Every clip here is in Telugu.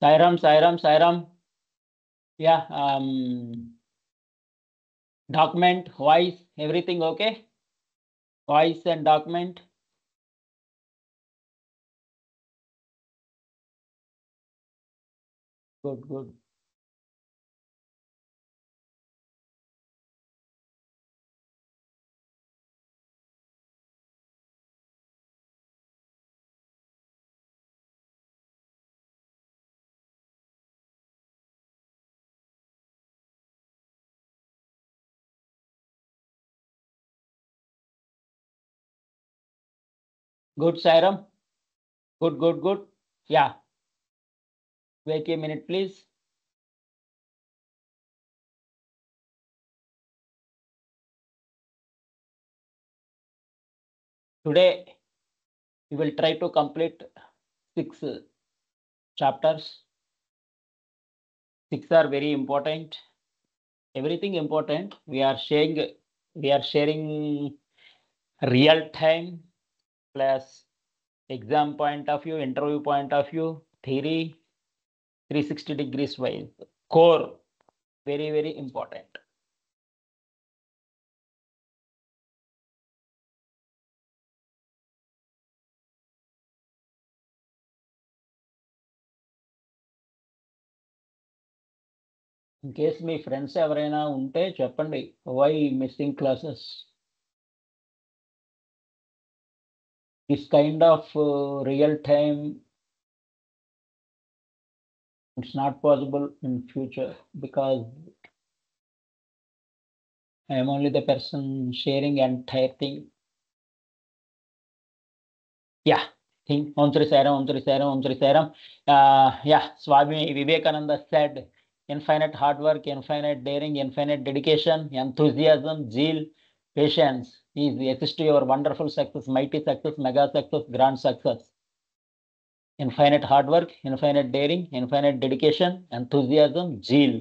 Sairam. Yeah, document, voice, everything okay? Voice and document. Good. Good, Sairam. Good. Yeah, wait a minute, please. Today, we will try to complete 6 chapters. 6 are very important. Everything important. We are sharing real time plus exam point of view, interview point of view, theory, 360 degrees wise. Core, very important. In case me friends ఎవరైనా ఉంటే చెప్పండి, why missing classes? This kind of real time, it's not possible in future because I am only the person sharing entire thing. Yeah, think Om Sri Sairam. Yeah, Swami Vivekananda said, infinite hard work, infinite daring, infinite dedication, enthusiasm, zeal, patience is the assist to your wonderful success, mighty success, mega success, grand success. Infinite hard work, infinite daring, infinite dedication, enthusiasm, zeal,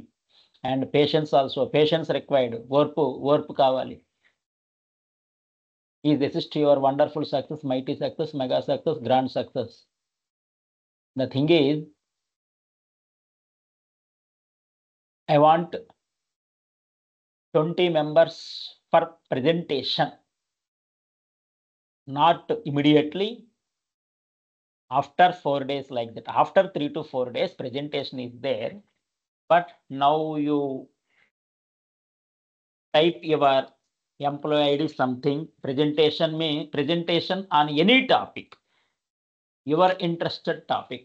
and patience also. Patience required. Worp kavali. Is assist to your wonderful success, mighty success, mega success, grand success. The thing is, I want 20 members for presentation. Not immediately. After 4 days like that. After 3 to 4 days, presentation is there. But now you type your employee ID something. Presentation on any topic. Your interested topic.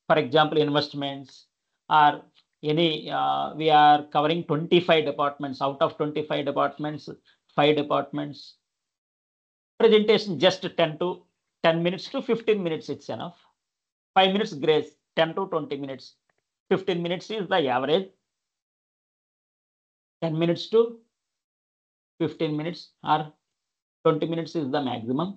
For example, investments or any, we are covering 25 departments. Out of 25 departments, 5 departments. Presentation just 10 minutes to 15 minutes, it's enough. 5 minutes grace, 10 to 20 minutes. 15 minutes is the average. 10 minutes to 15 minutes or 20 minutes is the maximum.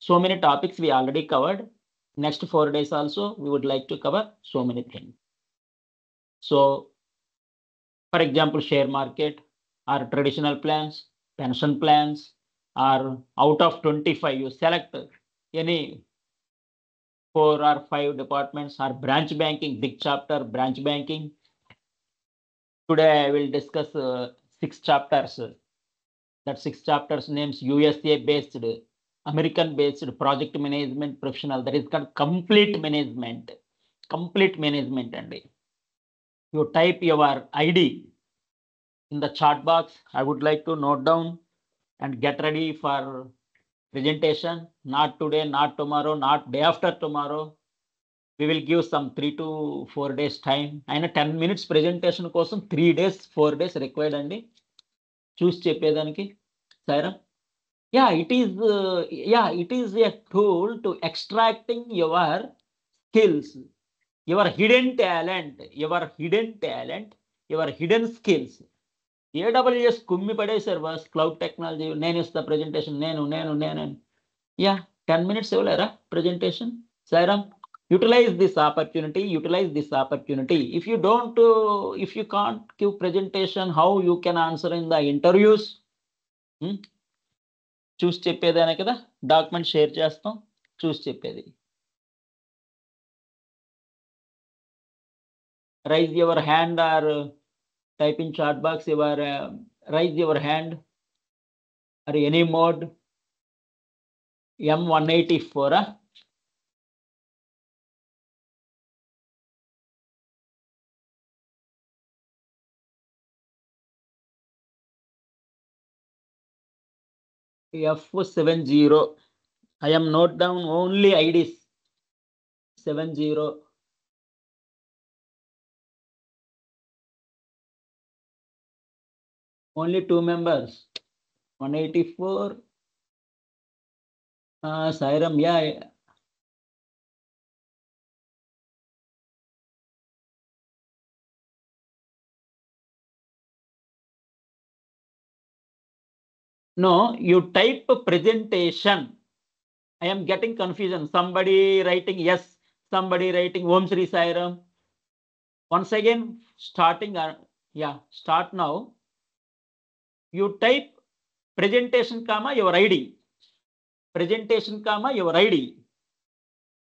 So many topics we already covered. Next 4 days also, we would like to cover so many things. So, for example, share market or traditional plans, pension plans, or out of 25, you select any 4 or 5 departments, or branch banking, big chapter, branch banking. Today I will discuss 6 chapters. That 6 chapters names USA based, American based project management professional. That is called complete management. Complete management. And you type your ID in the chat box. I would like to note down and get ready for presentation. Not today, not tomorrow, not day after tomorrow. We will give some 3 to 4 days time. And 10 minutes presentation కోసం 3 days, 4 days required అండి. చూసి చెప్పేదానికి Sairam. Yeah, it is a tool to extracting your skills, your hidden talent, your hidden skills. AWS కుమ్మి పడేశారు బాస్, క్లౌడ్ టెక్నాలజీ. నేను ఇస్తా presentation, నేను. Yeah, 10 minutes ఇవ్వలేరా presentation? Sairam, utilize this opportunity. If you can't give presentation, how you can answer in the interviews? చూసి చెప్పేదేనే కదా, డాక్యుమెంట్ షేర్ చేస్తాం, చూసి చెప్పేది. raise your hand or type in chat box your raise your hand or any mode. M184. F70. I am note down only IDs. 70. Only 2 members. 184. Sairam, yeah. No, you type presentation. I am getting confusion. Somebody writing yes, somebody writing Om Sri Sairam. Once again, starting, start now. You type presentation, comma, your ID. Presentation, comma, your ID.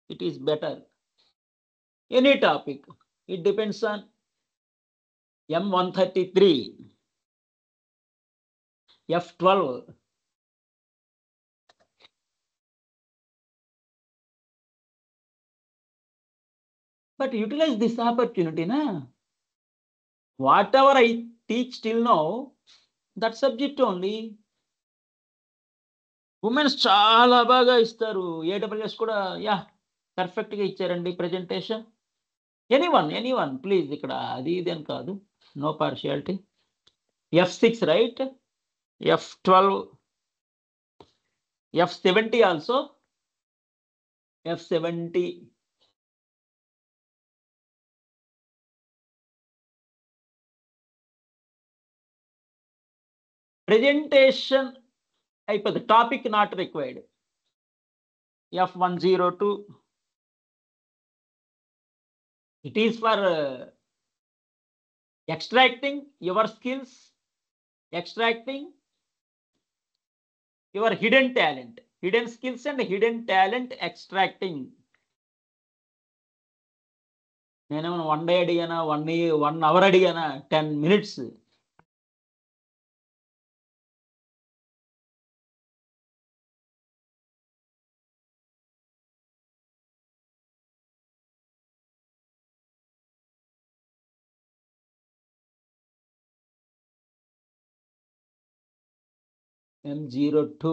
It is better. Any topic. It depends on M133, F12. But utilize this opportunity, na? Whatever I teach till now, that subject only. Women's చాలా బాగా ఇస్తారు. AWS కూడా పర్ఫెక్ట్ గా ఇచ్చారండి ప్రెజెంటేషన్. ఎనీవన్ ప్లీజ్, ఇక్కడ అది ఇది అని కాదు, no partiality. F6 right, F12, F70 also, F70. Presentation అయిపోతుంది. Topic not required. F102. It is for extracting your skills, extracting your hidden talent, hidden skills and hidden talent extracting. నేనేమన్నా 1 day అడిగానా, 1 hour అడిగానా, 10 minutes. M02.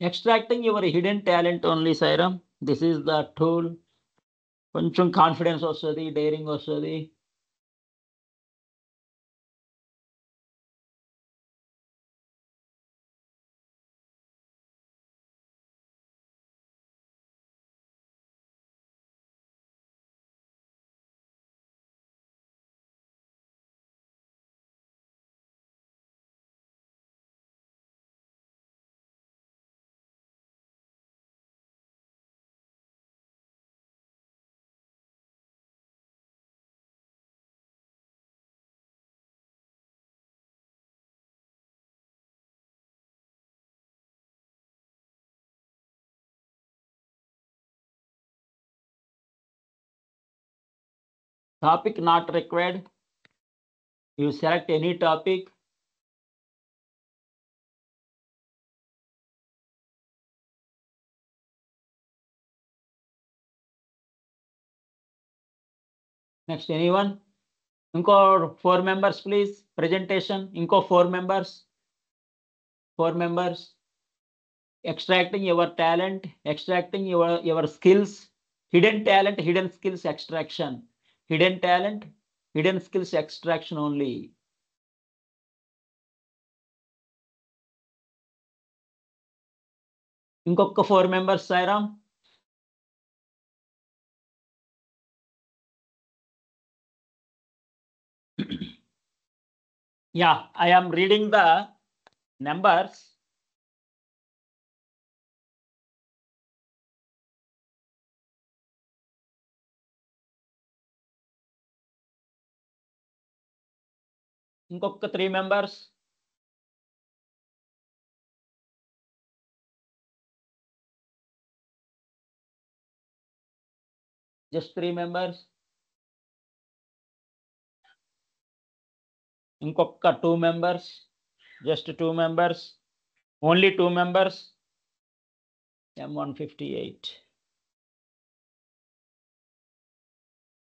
Extracting your hidden talent only, Sairam. This is the tool. కొంచెం కాన్ఫిడెన్స్ వస్తుంది, డైరింగ్ వస్తుంది. Topic not required. You select any topic. Next, anyone? ఇంకో 4 members please. Presentation, ఇంకో 4 members. 4 members. Extracting your talent, extracting your skills, hidden talent, hidden skills extraction. Hidden talent, hidden skills extraction only. ఇంకొక 4 members, Sairam. Yeah, I am reading the numbers. ఇంకొక 3 members. Just 3 members. Inkokka 2 members. Just 2 members. Only 2 members. M158.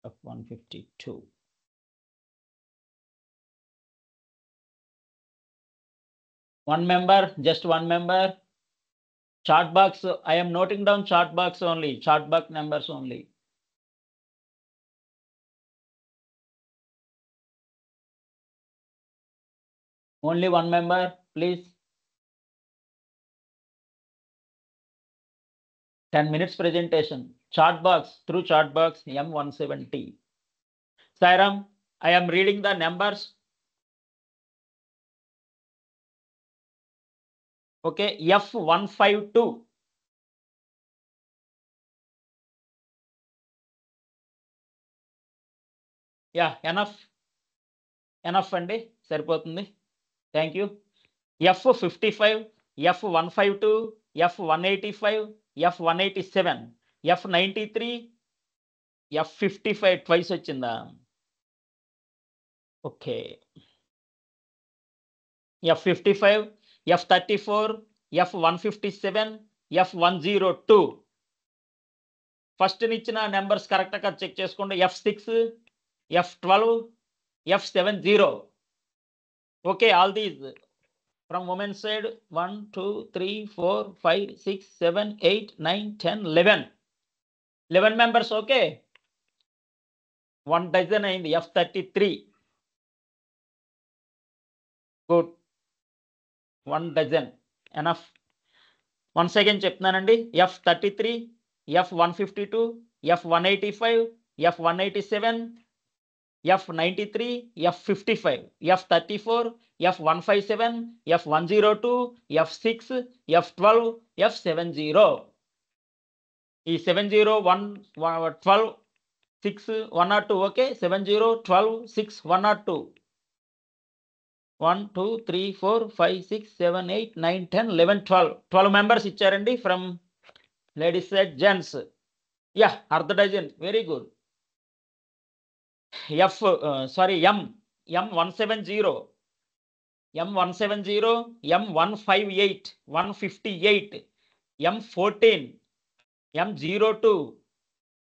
F152. One member, just one member. Chart box, I am noting down chart box only, chart box numbers only. Only one member, please. 10 minutes presentation. Chart box, through chart box, M170. Sairam, I am reading the numbers. Okay, F152. Yeah, enough అండి, సరిపోతుంది. Thank you. F55, F152, F185, F187, F93, F55 twice వచ్చిందా? Okay. F55, F34, F157, F102. First ఇచ్చిన నెంబర్స్ కరెక్ట్గా చెక్ చేసుకోండి. F6, F12, F70. Okay, all these from women side 1, 2, 3, 4, 5, 6, 7, 8, 9, 10, 11 members. Okay, 1 dozen అయింది. F33. Good, 1 dozen enough. Once again చెప్తున్నానండి. F33, F152, F185, F187, F93, F55, F34, F157, F102, F6, F12, F70. ఈ 70, 1, 12, 6, 102. ఓకే, 70, 12, 6, 102. 1, 2, 3, 4, 5, 6, 7, 8, 9, 10, 11, 12 మెంబర్స్ ఇచ్చారండి from ladies side, gents. Yeah, అర్ధ dozen. Very good. M170, M170, M158, 158, M14, M02,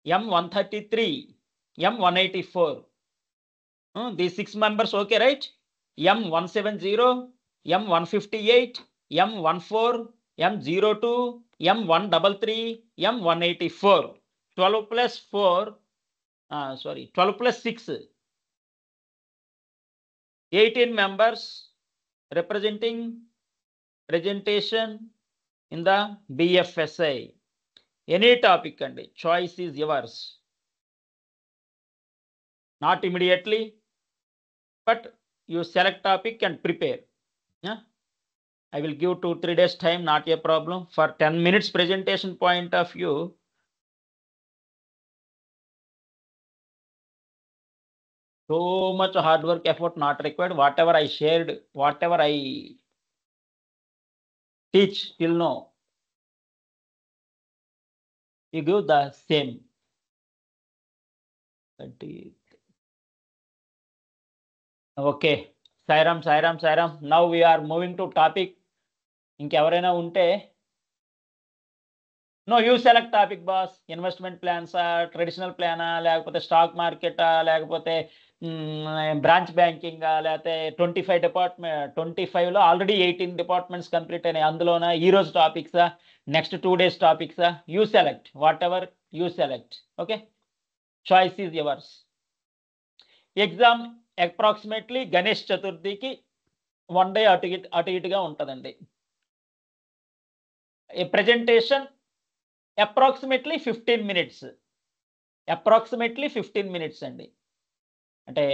M133, M184. These 6 members, okay, right? M170, M158, M14, M02, M133, M184. 12 plus 4, 12 plus 6, 18 members representing presentation in the BFSI. Any topic and choice is yours. Not immediately, but you select topic and prepare. Yeah, I will give 2-3 days time, not a problem. For 10 minutes presentation point of view, so much hard work, effort not required. Whatever I shared, whatever I teach till now, you give the same. Okay, Sairam. Now we are moving to topic. ఇంకెవరైనా ఉంటే, no, you select topic boss. Investment ప్లాన్సా, ట్రెడిషనల్ ప్లానా, లేకపోతే స్టాక్ మార్కెటా, లేకపోతే బ్రాంచ్ బ్యాంకింగా, లేకపోతే 25లో ఆల్రెడీ 18 డిపార్ట్మెంట్స్ కంప్లీట్ అయినాయి. అందులోన ఈరోజు టాపిక్సా, నెక్స్ట్ 2 days టాపిక్సా? You select whatever you select. Okay, choice is yours. Exam approximately Ganesh చతుర్థికి 1 day అటు ఇటుగా ఉంటుందండి. Presentation approximately 15 minutes. Approximately 15 minutes అండి. అంటే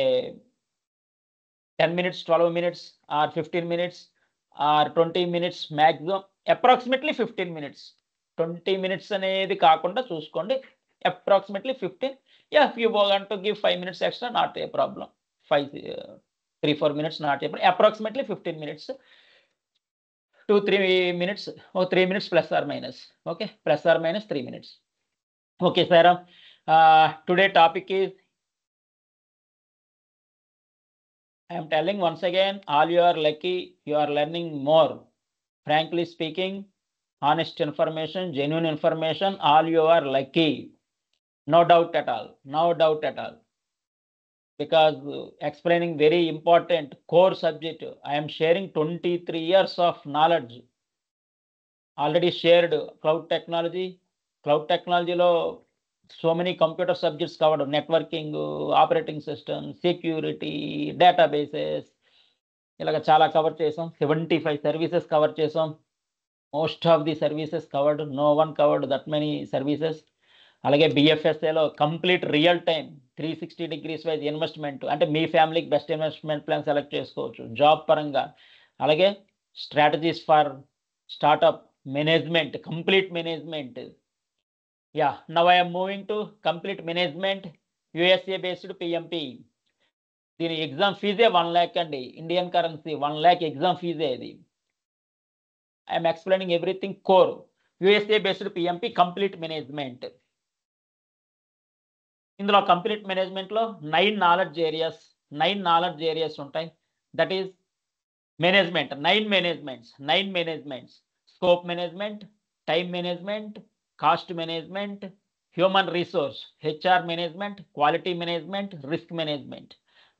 10 minutes, 12 minutes, or 15 minutes, or 20 minutes maximum. Approximately 15 minutes. 20 minutes అనేది కాకుండా చూసుకోండి. అప్రాక్సిమేట్లీ 15. If you want to give 5 minutes extra, not a problem. 3-4 minutes, not a problem. Approximately 15 minutes. 2-3 minutes, 3 minutes plus or minus. Okay, plus or minus 3 minutes. Okay, Sairam. Today topic is, I am telling once again, all you are lucky, you are learning more. Frankly speaking, honest information, genuine information, all you are lucky. No doubt at all. No doubt at all. Because explaining very important core subject, I am sharing 23 years of knowledge. Already shared cloud technology. Cloud technology lo so many computer subjects covered: networking, operating system, security, databases. ఇలాగ చాలా కవర్ చేసాం. 75 సర్వీసెస్ కవర్ చేసాం. Most of the services covered. No one covered that many services. అలాగే బిఎఫ్ఎస్ఏలో complete real time 360 degrees wise investment, అంటే మీ ఫ్యామిలీకి బెస్ట్ ఇన్వెస్ట్మెంట్ ప్లాన్ సెలెక్ట్ చేసుకోవచ్చు జాబ్ పరంగా. అలాగే strategies for startup management, complete management. Yeah, now I'm moving to complete management, USA based PMP. దీని ఎగ్జామ్ ఫీజే 1 lakh అండి, ఇండియన్ కరెన్సీ 1 lakh ఎగ్జామ్ ఫీజే ఇది. I'm explaining everything core. USA based PMP complete management. ఇందులో కంప్లీట్ మేనేజ్మెంట్లో 9 నాలెడ్జ్ ఏరియాస్ ఉంటాయి. That is management, 9 managements. Scope management, time management, cost management, human resource HR management, quality management, risk management,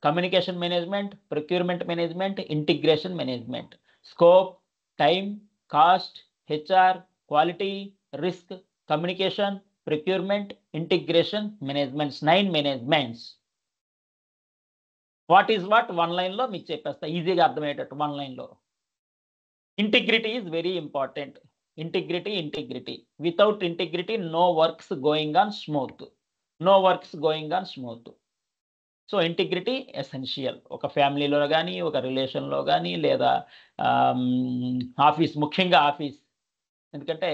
communication management, procurement management, integration management. Scope, time, cost, HR, quality, risk, communication, procurement, integration managements. 9 managements. What is what 1 లైన్లో మీకు చెప్పేస్తా, ఈజీగా అర్థమయ్యేటట్టు 1 లైన్లో. Integrity is very important. Integrity. Without integrity no works going on smooth. So integrity essential. ఒక ఫ్యామిలీలో కానీ, ఒక రిలేషన్లో కానీ, లేదా ఆఫీస్, ముఖ్యంగా ఆఫీస్. ఎందుకంటే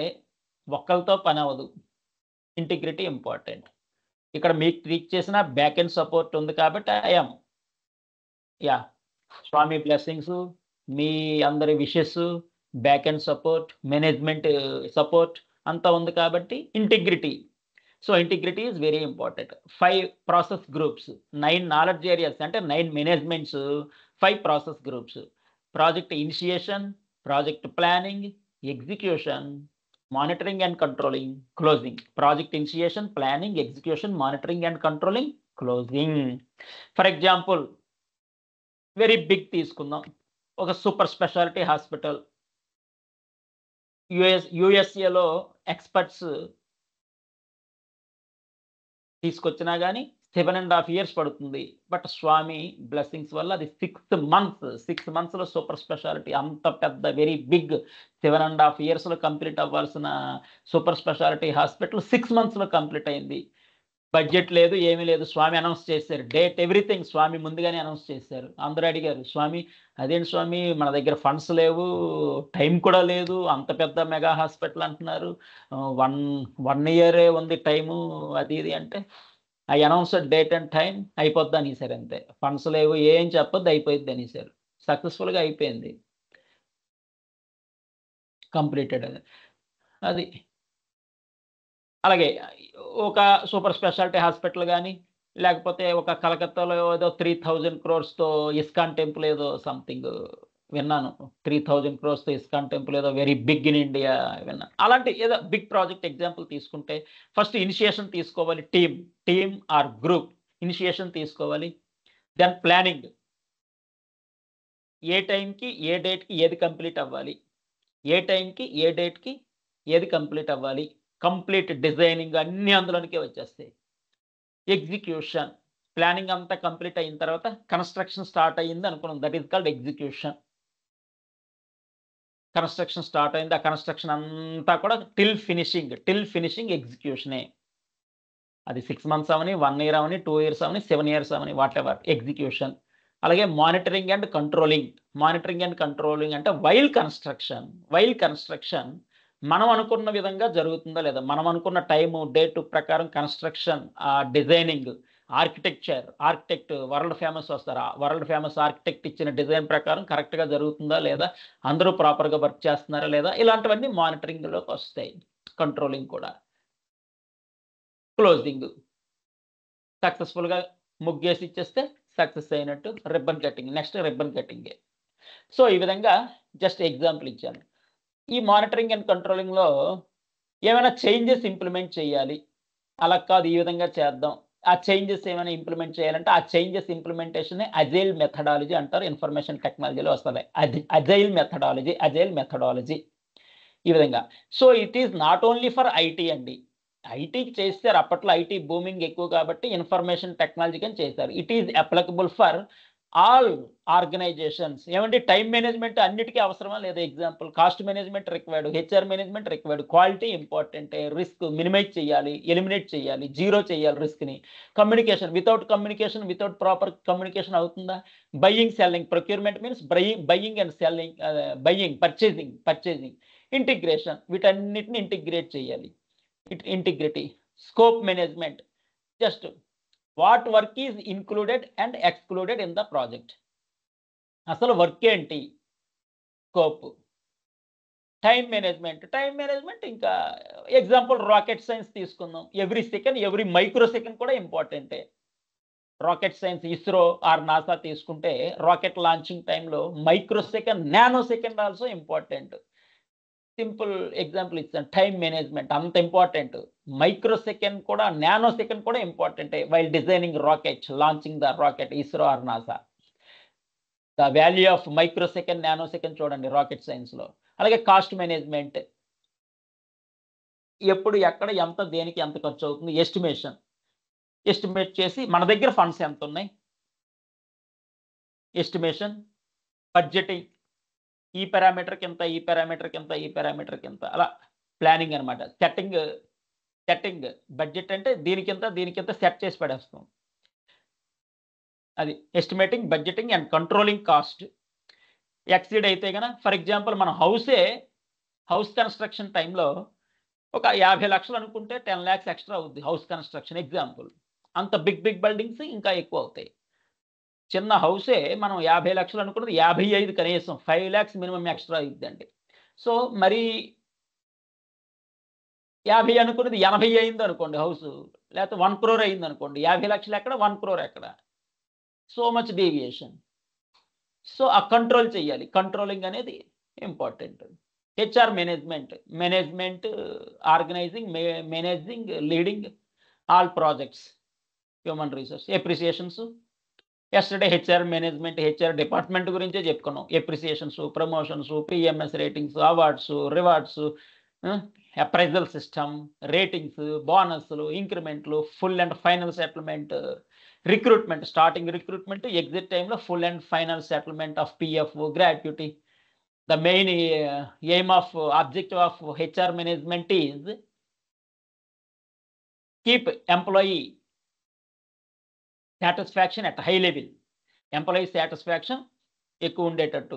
ఒక్కరితో పని అవ్వదు. Integrity important. ఇక్కడ మీకు టీచ్ చేసిన బ్యాక్ ఎండ్ సపోర్ట్ ఉంది కాబట్టి ఐఎమ్ స్వామి బ్లెస్సింగ్స్, మీ అందరి wishes, back end support, management support అంతా ఉంది కాబట్టి integrity. So integrity is very important. 5 process groups, 9 knowledge areas అంటే 9 managements, 5 process groups. Project initiation, project planning, execution, monitoring and controlling, closing. Project initiation, planning, execution, monitoring and controlling, closing. For example very big తీసుకుందాం, ఒక సూపర్ స్పెషాలిటీ హాస్పిటల్. యుఎస్ఏలో ఎక్స్పర్ట్స్ తీసుకొచ్చినా కానీ 7.5 years పడుతుంది. బట్ స్వామి బ్లెస్సింగ్స్ వల్ల అది 6 monthsలో సూపర్ స్పెషాలిటీ, అంత పెద్ద వెరీ బిగ్ 7.5 yearsలో కంప్లీట్ అవ్వాల్సిన సూపర్ స్పెషాలిటీ హాస్పిటల్ 6 monthsలో కంప్లీట్ అయింది. బడ్జెట్ లేదు, ఏమీ లేదు. స్వామి అనౌన్స్ చేశారు, డేట్ ఎవ్రీథింగ్ స్వామి ముందుగానే అనౌన్స్ చేశారు. అందరూ అడిగారు, స్వామి అదేంటి స్వామి మన దగ్గర ఫండ్స్ లేవు, టైం కూడా లేదు, అంత పెద్ద మెగా హాస్పిటల్ అంటున్నారు, 1 year ఉంది టైము, అది ఇది అంటే I announced date and time, అయిపోద్ది అనేసారు. అంతే, ఫండ్స్ లేవు, ఏం చెప్పొద్దు, అయిపోద్ది అనేసారు. సక్సెస్ఫుల్గా అయిపోయింది, కంప్లీటెడ్. అది అలాగే ఒక సూపర్ స్పెషాలిటీ హాస్పిటల్ కానీ, లేకపోతే ఒక కలకత్తాలో ఏదో 3,000 crores ఇస్కాన్ టెంపుల్ ఏదో సంథింగ్ విన్నాను. 3,000 crores ఇస్కాన్ టెంపుల్ ఏదో వెరీ బిగ్ ఇన్ ఇండియా విన్నాను. అలాంటి ఏదో బిగ్ ప్రాజెక్ట్ ఎగ్జాంపుల్ తీసుకుంటే ఫస్ట్ ఇనిషియేషన్ తీసుకోవాలి. టీమ్ ఆర్ గ్రూప్ ఇనిషియేషన్ తీసుకోవాలి. దెన్ ప్లానింగ్, ఏ టైంకి ఏ డేట్కి ఏది కంప్లీట్ అవ్వాలి, ఏ టైంకి ఏ డేట్కి ఏది కంప్లీట్ అవ్వాలి. కంప్లీట్ డిజైనింగ్ అన్నీ అందులోనికే వచ్చేస్తాయి. ఎగ్జిక్యూషన్, ప్లానింగ్ అంతా కంప్లీట్ అయిన తర్వాత కన్స్ట్రక్షన్ స్టార్ట్ అయ్యింది అనుకున్నాం, that is called execution. Construction start అయింది, ఆ కన్స్ట్రక్షన్ అంతా కూడా టిల్ ఫినిషింగ్ ఎగ్జిక్యూషనే. అది 6 months Avani, 1 year Avani, 2 years Avani, 7 years Avani, what ever, execution. అలాగే మానిటరింగ్ అండ్ కంట్రోలింగ్ అంటే వైల్ కన్స్ట్రక్షన్ మనం అనుకున్న విధంగా జరుగుతుందా లేదా, మనం అనుకున్న టైము డేట్ ప్రకారం construction, designing, architect world famous వస్తారు, వరల్డ్ ఫేమస్ ఆర్కిటెక్ట్ ఇచ్చిన డిజైన్ ప్రకారం కరెక్ట్గా జరుగుతుందా లేదా, అందరూ ప్రాపర్గా వర్క్ చేస్తున్నారా లేదా, ఇలాంటివన్నీ మానిటరింగ్లోకి వస్తాయి. కంట్రోలింగ్ కూడా. క్లోజింగ్, సక్సెస్ఫుల్గా ముగ్గేసి ఇచ్చేస్తే సక్సెస్ అయినట్టు. రిబ్బన్ కటింగ్, నెక్స్ట్ రిబ్బన్ కటింగే. సో ఈ విధంగా జస్ట్ ఎగ్జాంపుల్ ఇచ్చాను. ఈ మానిటరింగ్ అండ్ కంట్రోలింగ్లో ఏమైనా చేంజెస్ ఇంప్లిమెంట్ చేయాలి, అలా కాదు ఈ విధంగా చేద్దాం, ఆ చేంజెస్ ఏమైనా ఇంప్లిమెంట్ చేయాలంటే ఆ చేంజెస్ ఇంప్లిమెంటేషన్ అజైల్ మెథడాలజీ అంటారు. ఇన్ఫర్మేషన్ టెక్నాలజీలో వస్తుంది అజైల్ మెథడాలజీ ఈ విధంగా. So it is not only for IT అండి. ఐటీకి చేస్తారు, అప్పట్లో ఐటీ బూమింగ్ ఎక్కువ కాబట్టి ఇన్ఫర్మేషన్ టెక్నాలజీ అని చేశారు. It is applicable for all organizations. ఏమంటే టైం మేనేజ్మెంట్ అన్నిటికీ అవసరమా లేదా? Example cost management required, HR management required, quality important, risk minimize చేయాలి, ఎలిమినేట్ చేయాలి, జీరో చేయాలి రిస్క్ని. కమ్యూనికేషన్, వితౌట్ ప్రాపర్ కమ్యూనికేషన్ అవుతుందా? Buying, selling, procurement means buying and selling, purchasing, integration, వీటన్నిటిని ఇంటిగ్రేట్ చేయాలి. Integrity, scope management, just what work is included and excluded in the project. అసలు వర్క్ ఏంటి, స్కోప్. టైం మేనేజ్మెంట్ ఇంకా ఎగ్జాంపుల్ రాకెట్ సైన్స్ తీసుకుందాం. Every second, every micro second కూడా ఇంపార్టెంటే. Rocket science, ISRO or NASA తీసుకుంటే రాకెట్ లాంచింగ్ టైంలో micro second, nano second also important. Simple example ఇచ్చాను. టైం మేనేజ్మెంట్ అంత ఇంపార్టెంట్, మైక్రో సెకండ్ కూడా, నానో సెకండ్ కూడా ఇంపార్టెంటే. While designing rocket, launching the rocket, ISRO or NASA. The value of micro second, nano second చూడండి రాకెట్ సైన్స్లో. అలాగే కాస్ట్ మేనేజ్మెంట్, ఎప్పుడు ఎక్కడ ఎంత దేనికి ఎంత ఖర్చు అవుతుంది, ఎస్టిమేట్ చేసి మన దగ్గర ఫండ్స్ ఎంత ఉన్నాయి, ఎస్టిమేషన్, బడ్జెటింగ్, ఈ పారామీటర్కి ఎంత, ఈ పారామీటర్కి ఎంత, అలా ప్లానింగ్ అనమాట. సెట్టింగ్ బడ్జెట్ అంటే దీనికింత సెట్ చేసి పడేస్తాం. అది estimating, budgeting and controlling cost. Exceed అయితే కనుక, ఫర్ ఎగ్జాంపుల్ మన హౌస్ కన్స్ట్రక్షన్ టైంలో ఒక 50 లక్షలు అనుకుంటే 10 lakhs ఎక్స్ట్రా అవుద్ది హౌస్ కన్స్ట్రక్షన్ ఎగ్జాంపుల్. అంత బిగ్ బిల్డింగ్స్ ఇంకా ఎక్కువ అవుతాయి. చిన్న హౌసే మనం 50 లక్షలు అనుకున్నది 55 కనీసం 5 lakhs మినిమం ఎక్స్ట్రా అవుతుందండి. సో మరి 50 అనుకున్నది 80 అయింది అనుకోండి హౌస్, లేకపోతే 1 crore అయింది అనుకోండి, 50 లక్షలు ఎక్కడ, 1 crore ఎక్కడ, సో మచ్ డీవియేషన్. సో ఆ కంట్రోల్ చేయాలి. కంట్రోలింగ్ అనేది important. HR management, organising, managing, leading all projects, human resource, appreciations. Yesterday HR department గురించే చెప్పుకున్నాం. Appreciations, promotions, PMS ratings, awards, rewards, appraisal system, ratings, బోనస్లు, ఇంక్రిమెంట్లు, full and final settlement, recruitment, starting recruitment, exit టైంలో full and final settlement of PF, gratuity. The main aim of objective of HR management is keep employee satisfaction at high level. Employee satisfaction ఎక్కువ ఉండేటట్టు.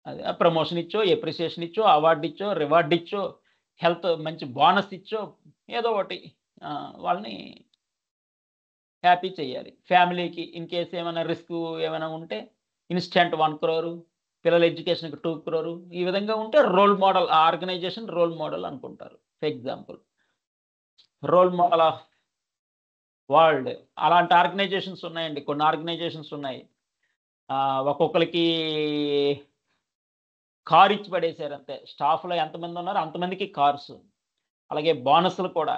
అది ప్రమోషన్ ఇచ్చో, ఎప్రిసియేషన్ ఇచ్చో, అవార్డు ఇచ్చో, రివార్డ్ ఇచ్చో, హెల్త్ మంచి బోనస్ ఇచ్చో, ఏదో ఒకటి వాళ్ళని హ్యాపీ చేయాలి. ఫ్యామిలీకి ఇన్ కేసు ఏమైనా రిస్క్ ఏమైనా ఉంటే ఇన్స్టెంట్ 1 crore, పిల్లల ఎడ్యుకేషన్కి 2 crore, ఈ విధంగా ఉంటే రోల్ మోడల్, ఆ ఆర్గనైజేషన్ రోల్ మోడల్ అనుకుంటారు. For example role model of world, అలాంటి ఆర్గనైజేషన్స్ ఉన్నాయండి. కొన్ని ఆర్గనైజేషన్స్ ఉన్నాయి, ఒక్కొక్కరికి కార్ ఇచ్చి పడేశారు అంతే. స్టాఫ్లో ఎంతమంది ఉన్నారో అంతమందికి కార్స్. అలాగే బోనస్లు కూడా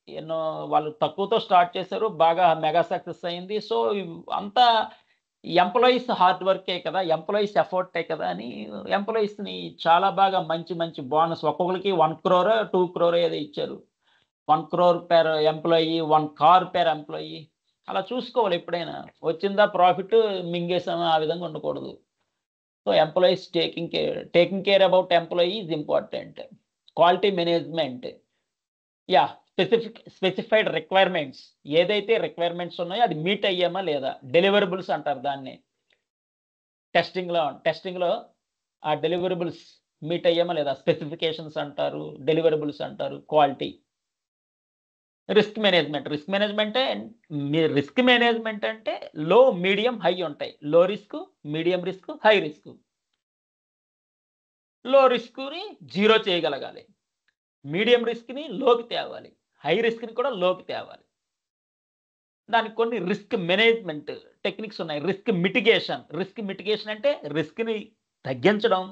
ఎన్నో, వాళ్ళు తక్కువతో స్టార్ట్ చేశారు, బాగా మెగా సక్సెస్ అయింది. సో అంతా ఎంప్లాయీస్ హార్డ్ వర్కే కదా, ఎంప్లాయీస్ ఎఫర్టే కదా అని ఎంప్లాయీస్ని చాలా బాగా మంచి బోనస్, ఒక్కొక్కరికి 1 crore, 2 crore ఏదో ఇచ్చారు. 1 crore per employee, 1 car per employee. అలా చూసుకోవాలి. ఎప్పుడైనా వచ్చిందా ప్రాఫిట్ మింగేసామా, ఆ విధంగా ఉండకూడదు. So employees taking care about employee is important. Quality management, specified requirements, ఏదైతే రిక్వైర్మెంట్స్ ఉన్నాయో అది మీట్ అయ్యామా లేదా, డెలివరబుల్స్ అంటారు దాన్ని. టెస్టింగ్లో ఆ డెలివరబుల్స్ మీట్ అయ్యామా లేదా, స్పెసిఫికేషన్స్ అంటారు, డెలివరబుల్స్ అంటారు. క్వాలిటీ. రిస్క్ మేనేజ్మెంట్ అంటే లో, మీడియం, హై ఉంటాయి. లో risk, medium risk, high risk. లో రిస్క్ని జీరో చేయగలగాలి, మీడియం రిస్క్ని లోకి తేవాలి, హై రిస్క్ని కూడా లోకి తేవాలి. దానికి కొన్ని రిస్క్ మేనేజ్మెంట్ టెక్నిక్స్ ఉన్నాయి. రిస్క్ మిటిగేషన్ అంటే రిస్క్‌ని తగ్గించడం,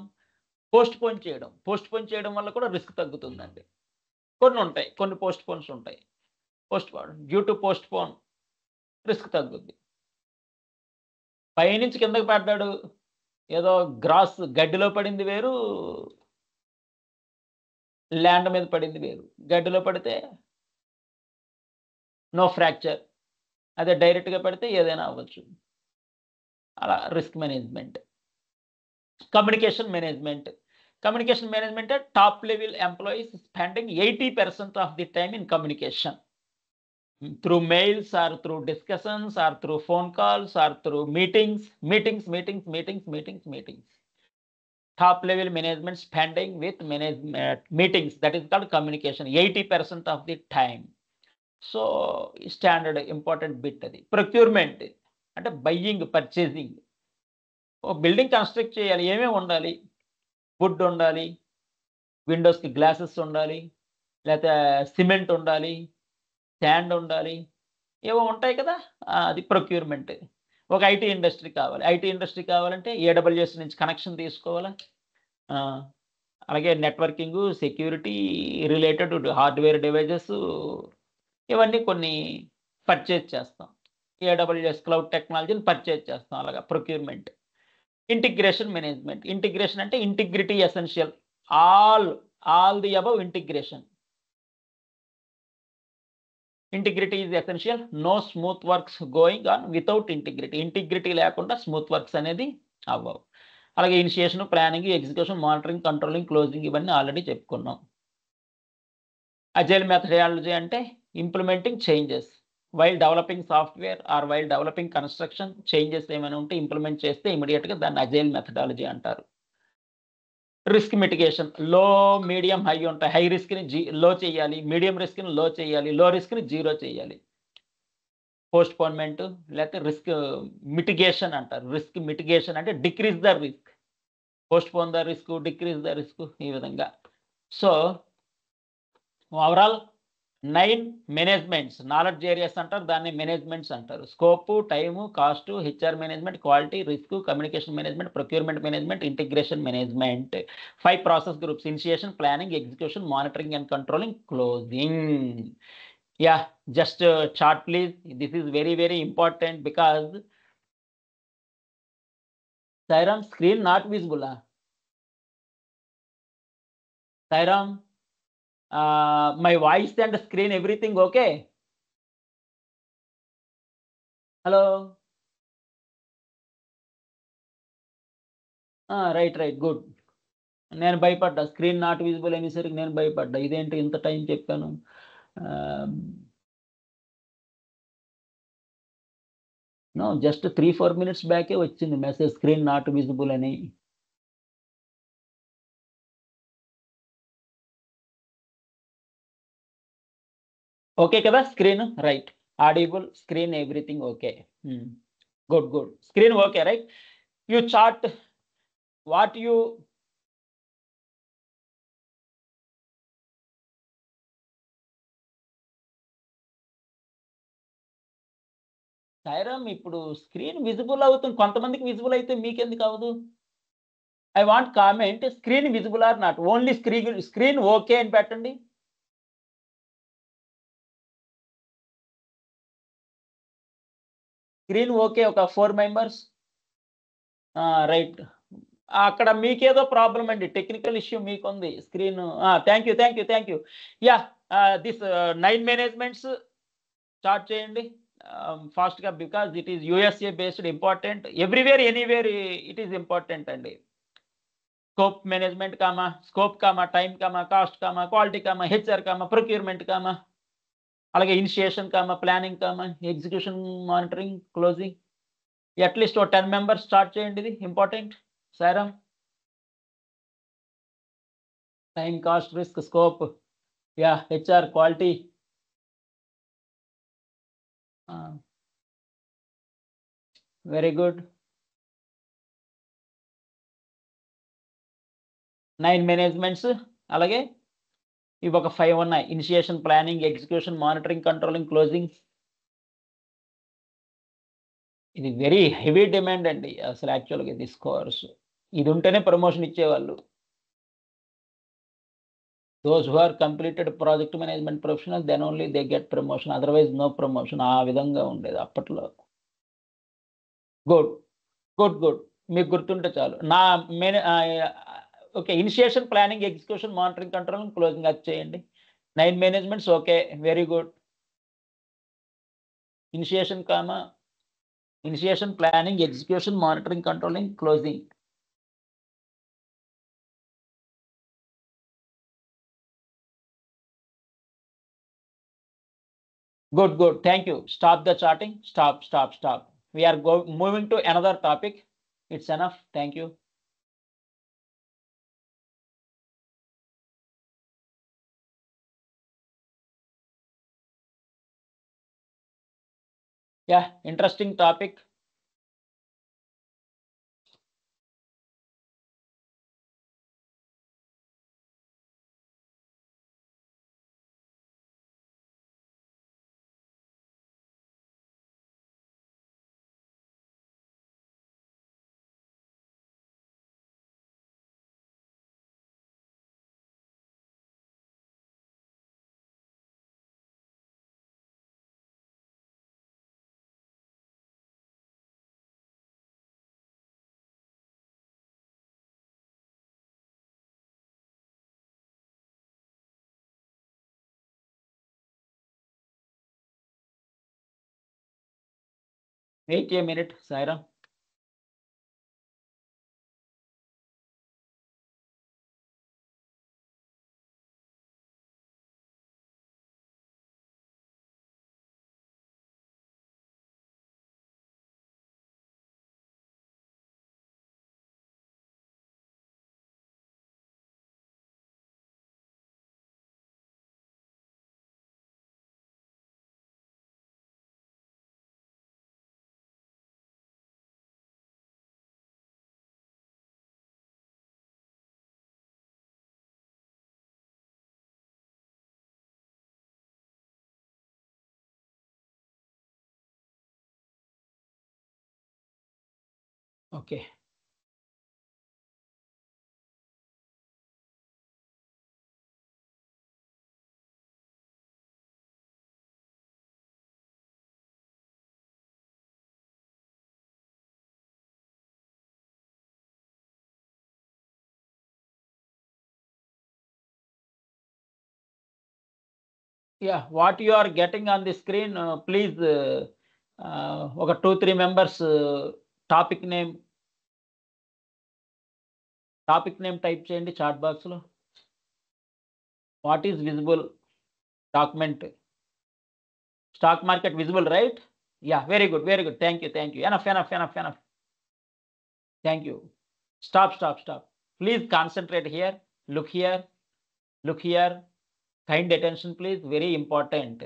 పోస్ట్‌పోన్ చేయడం. పోస్ట్‌పోన్ చేయడం వల్ల కూడా రిస్క్ తగ్గుతుందండి. కొన్ని ఉంటాయి. కొన్ని పోస్ట్‌పోన్స్ ఉంటాయి. డ్యూ టు పోస్ట్‌పోన్ రిస్క్ తగ్గుద్ది. పైనుంచి కిందకి పడ్డాడు. ఏదో గ్రాస్ గడ్డిలో పడింది వేరు, ల్యాండ్ మీద పడింది వేరు. గడ్డిలో పడితే నో ఫ్రాక్చర్. అదే డైరెక్ట్‌గా పడితే ఏదైనా అవ్వచ్చు. అలా risk management. Communication management. Communication management అంటే top level employees spending 80% of the time in communication. Through mails or through discussions or through phone calls or through meetings. Top level management spending with meetings, that is called communication 80% of the time. So standard important bit అది. Procurement అంటే బయ్యింగ్, పర్చేసింగ్. ఓ బిల్డింగ్ కన్స్ట్రక్ట్ చేయాలి, ఏమేమి ఉండాలి? వుడ్ ఉండాలి, విండోస్‌కి గ్లాసెస్ ఉండాలి, లేతే సిమెంట్ ఉండాలి, శాండ్ ఉండాలి, ఏవో ఉంటాయి కదా! అది ప్రొక్యూర్‌మెంట్. ఒక ఐటీ ఇండస్ట్రీ కావాలి. ఐటీ ఇండస్ట్రీ కావాలంటే ఏడబ్ల్యూఎస్ నుంచి కనెక్షన్ తీసుకోవాలా? అలాగే నెట్వర్కింగు, సెక్యూరిటీ రిలేటెడ్ హార్డ్‌వేర్ డివైజెస్ ఇవన్నీ కొన్ని పర్చేజ్ చేస్తాం. ఏడబ్ల్యూఎస్ క్లౌడ్ టెక్నాలజీని పర్చేజ్ చేస్తాం. అలాగా ప్రొక్యూర్‌మెంట్. Integration management. ఇంటిగ్రేషన్ అంటే integrity essential. All the above integration. Integrity is essential. No smooth works going on without integrity. Integrity లేకుండా స్మూత్ వర్క్స్ అనేది అవ్వవు. అలాగే initiation, planning, execution, monitoring, controlling, closing ఇవన్నీ ఆల్రెడీ చెప్పుకున్నాం. అజైల్ మెథడాలజీ అంటే implementing changes while developing software or while developing construction. Changes ఏమైనా ఉంటే ఇంప్లిమెంట్ చేస్తే ఇమ్మీడియేట్‌గా దాన్ని అజైల్ మెథడాలజీ అంటారు. Risk mitigation. Low, medium, high ఉంటాయి. హై రిస్క్‌ని లో చేయాలి. మీడియం రిస్క్‌ని లో చేయాలి. లో రిస్క్‌ని జీరో చేయాలి. పోస్ట్‌పోన్‌మెంట్ లేకపోతే రిస్క్ మిటిగేషన్ అంటారు. రిస్క్ మిటిగేషన్ అంటే decrease the risk. Postpone the risk, decrease the risk ఈ విధంగా. So overall 9 managements, knowledge areas అంటారు. దాన్ని మేనేజ్మెంట్స్ అంటారు. Scope, time, cost, HR management, quality, risk, communication management, procurement management, integration management. 5 process groups: initiation, planning, execution, monitoring and controlling, closing. Yeah, just chart please. This is very, very important because Sairam, screen not visible. Sairam, my voice and screen, everything okay? Hello. Right, good. నేను భయపడ్డా. స్క్రీన్ నాట్ విజిబుల్ అనేసరికి నేను భయపడ్డా. ఇదేంటి ఇంత టైం చెప్పాను. నో, జస్ట్ 3-4 మినిట్స్ బ్యాకే వచ్చింది మెసేజ్ స్క్రీన్ నాట్ విజిబుల్ అని. ఓకే కదా screen? Right. Audible, screen, everything okay. Good. Screen okay, right? You chart what you Sairam, ఇప్పుడు స్క్రీన్ విజిబుల్ అవుతుంది. కొంతమందికి విజిబుల్ అయితే మీకెందుకు అవ్వదు? I want comment screen visible or not. Only screen okay అని పెట్టండి. Screen okay. ఒక 4 మెంబర్స్. రైట్. అక్కడ మీకేదో ప్రాబ్లమ్ అండి. టెక్నికల్ ఇష్యూ మీకుంది. Screen thank you. Yeah! This 9 managements start చేయండి ఫాస్ట్‌గా. Because it is USA based, important. Everywhere, anywhere it is important అండి. Scope management, scope, time, cost, quality, HR, procurement, అలాగే initiation, planning, execution, monitoring, closing. At least ఓ 10 మెంబర్స్ స్టార్ట్ చేయండి. ఇది important. Sairam. Time, cost, risk, scope, yeah! HR, quality. Very good. 9 managements. అలాగే ఇవి ఒక 5 ఉన్నాయి. Initiation, planning, execution, monitoring, controlling, closing. ఇది వెరీ హెవీ డిమాండ్ అండి అసలు యాక్చువల్గా ఇది స్కోర్స్. ఇది ఉంటేనే ప్రమోషన్ ఇచ్చేవాళ్ళు. Those who are completed project management professional, then only they get promotion, otherwise no promotion. ఆ విధంగా ఉండేది అప్పట్లో. గుడ్ గుడ్ గుడ్ మీకు గుర్తుంటే చాలు. నా okay, initiation, planning, execution, monitoring, controlling, closing అది చేయండి. 9 managements okay, very good. Initiation planning, execution, monitoring, controlling, closing. Good, good. Thank you. Stop the charting. Stop. We are moving to another topic. It's enough. Thank you. Yeah, interesting topic. Wait a minute, Sairam. Okay. Yeah, what you are getting on the screen, please, ఒక 2-3 members టాపిక్ నేమ్ టైప్ చేయండి చాట్ బాక్స్ లో. What is visible document? Stock market visible, right? Yeah, very good. Thank you. Enough. Thank you. Stop. Please concentrate here. Look here. Kind attention, please. Very important.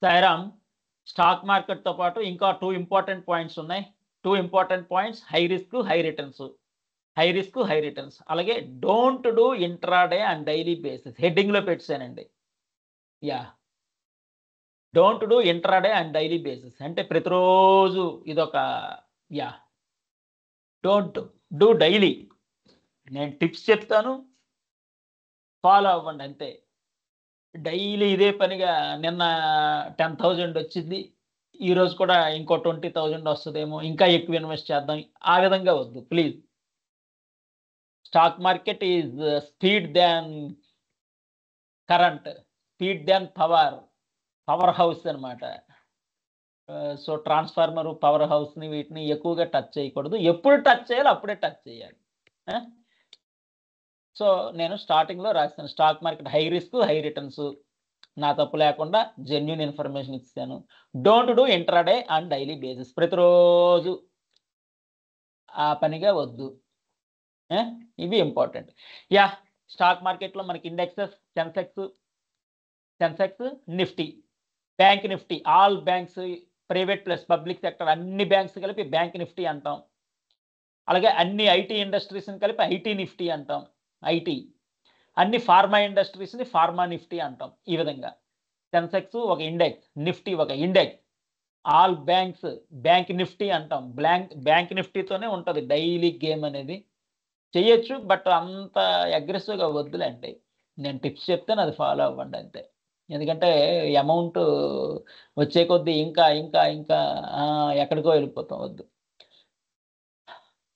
Sairam, stock market తో పాటు ఇంకా 2 ఇంపార్టెంట్ పాయింట్స్ ఉన్నాయి. 2 important points: high risk, high returns. అలాగే don't do intraday and daily basis. Heading లో పెట్టానండి. Yeah, don't do intraday and daily basis అంటే ప్రతిరోజు ఇదొక. Yeah, don't do daily. నేను టిప్స్ చెప్తాను, ఫాలో అవ్వండి అంతే. డైలీ ఇదే పనిగా నిన్న 10,000 వచ్చింది, ఈ రోజు కూడా ఇంకో 20,000 వస్తుందేమో, ఇంకా ఎక్కువ ఇన్వెస్ట్ చేద్దాం, ఆ విధంగా వద్దు please. Stock market is speed than current, speed than power house అనమాట. సో ట్రాన్స్ఫార్మర్, పవర్ హౌస్ ని వీటిని ఎక్కువగా టచ్ చేయకూడదు. ఎప్పుడు టచ్ చేయాలో అప్పుడే టచ్ చేయాలి. సో నేను స్టార్టింగ్ లో రాస్తాను, stock market high risk, high returns. నా తప్పు లేకుండా జెన్యూన్ ఇన్ఫర్మేషన్ ఇస్తాను. Don't do intraday and daily basis. ప్రతిరోజు ఆ పనిగా వద్దు. ఇవి ఇంపార్టెంట్. యా, స్టాక్ మార్కెట్లో మనకి indexes Sensex Nifty, bank Nifty, all banks private plus public sector అన్ని బ్యాంక్స్ కలిపి బ్యాంక్ నిఫ్టీ అంటాం. అలాగే అన్ని ఐటీ ఇండస్ట్రీస్ని కలిపి ఐటీ నిఫ్టీ అంటాం. ఐటీ అన్ని ఫార్మా ఇండస్ట్రీస్ని ఫార్మా నిఫ్టీ అంటాం. ఈ విధంగా సెన్సెక్స్ ఒక ఇండెక్స్, నిఫ్టీ ఒక index, all banks bank Nifty అంటాం. బ్యాంక్ నిఫ్టీతోనే ఉంటుంది డైలీ గేమ్ అనేది. చేయొచ్చు, బట్ అంత అగ్రెసివ్గా వద్దులేండి. నేను టిప్స్ చెప్తాను, అది ఫాలో అవ్వండి అంతే. ఎందుకంటే అమౌంట్ వచ్చే కొద్దీ ఇంకా ఇంకా ఇంకా ఎక్కడికో వెళ్ళిపోతాం. వద్దు.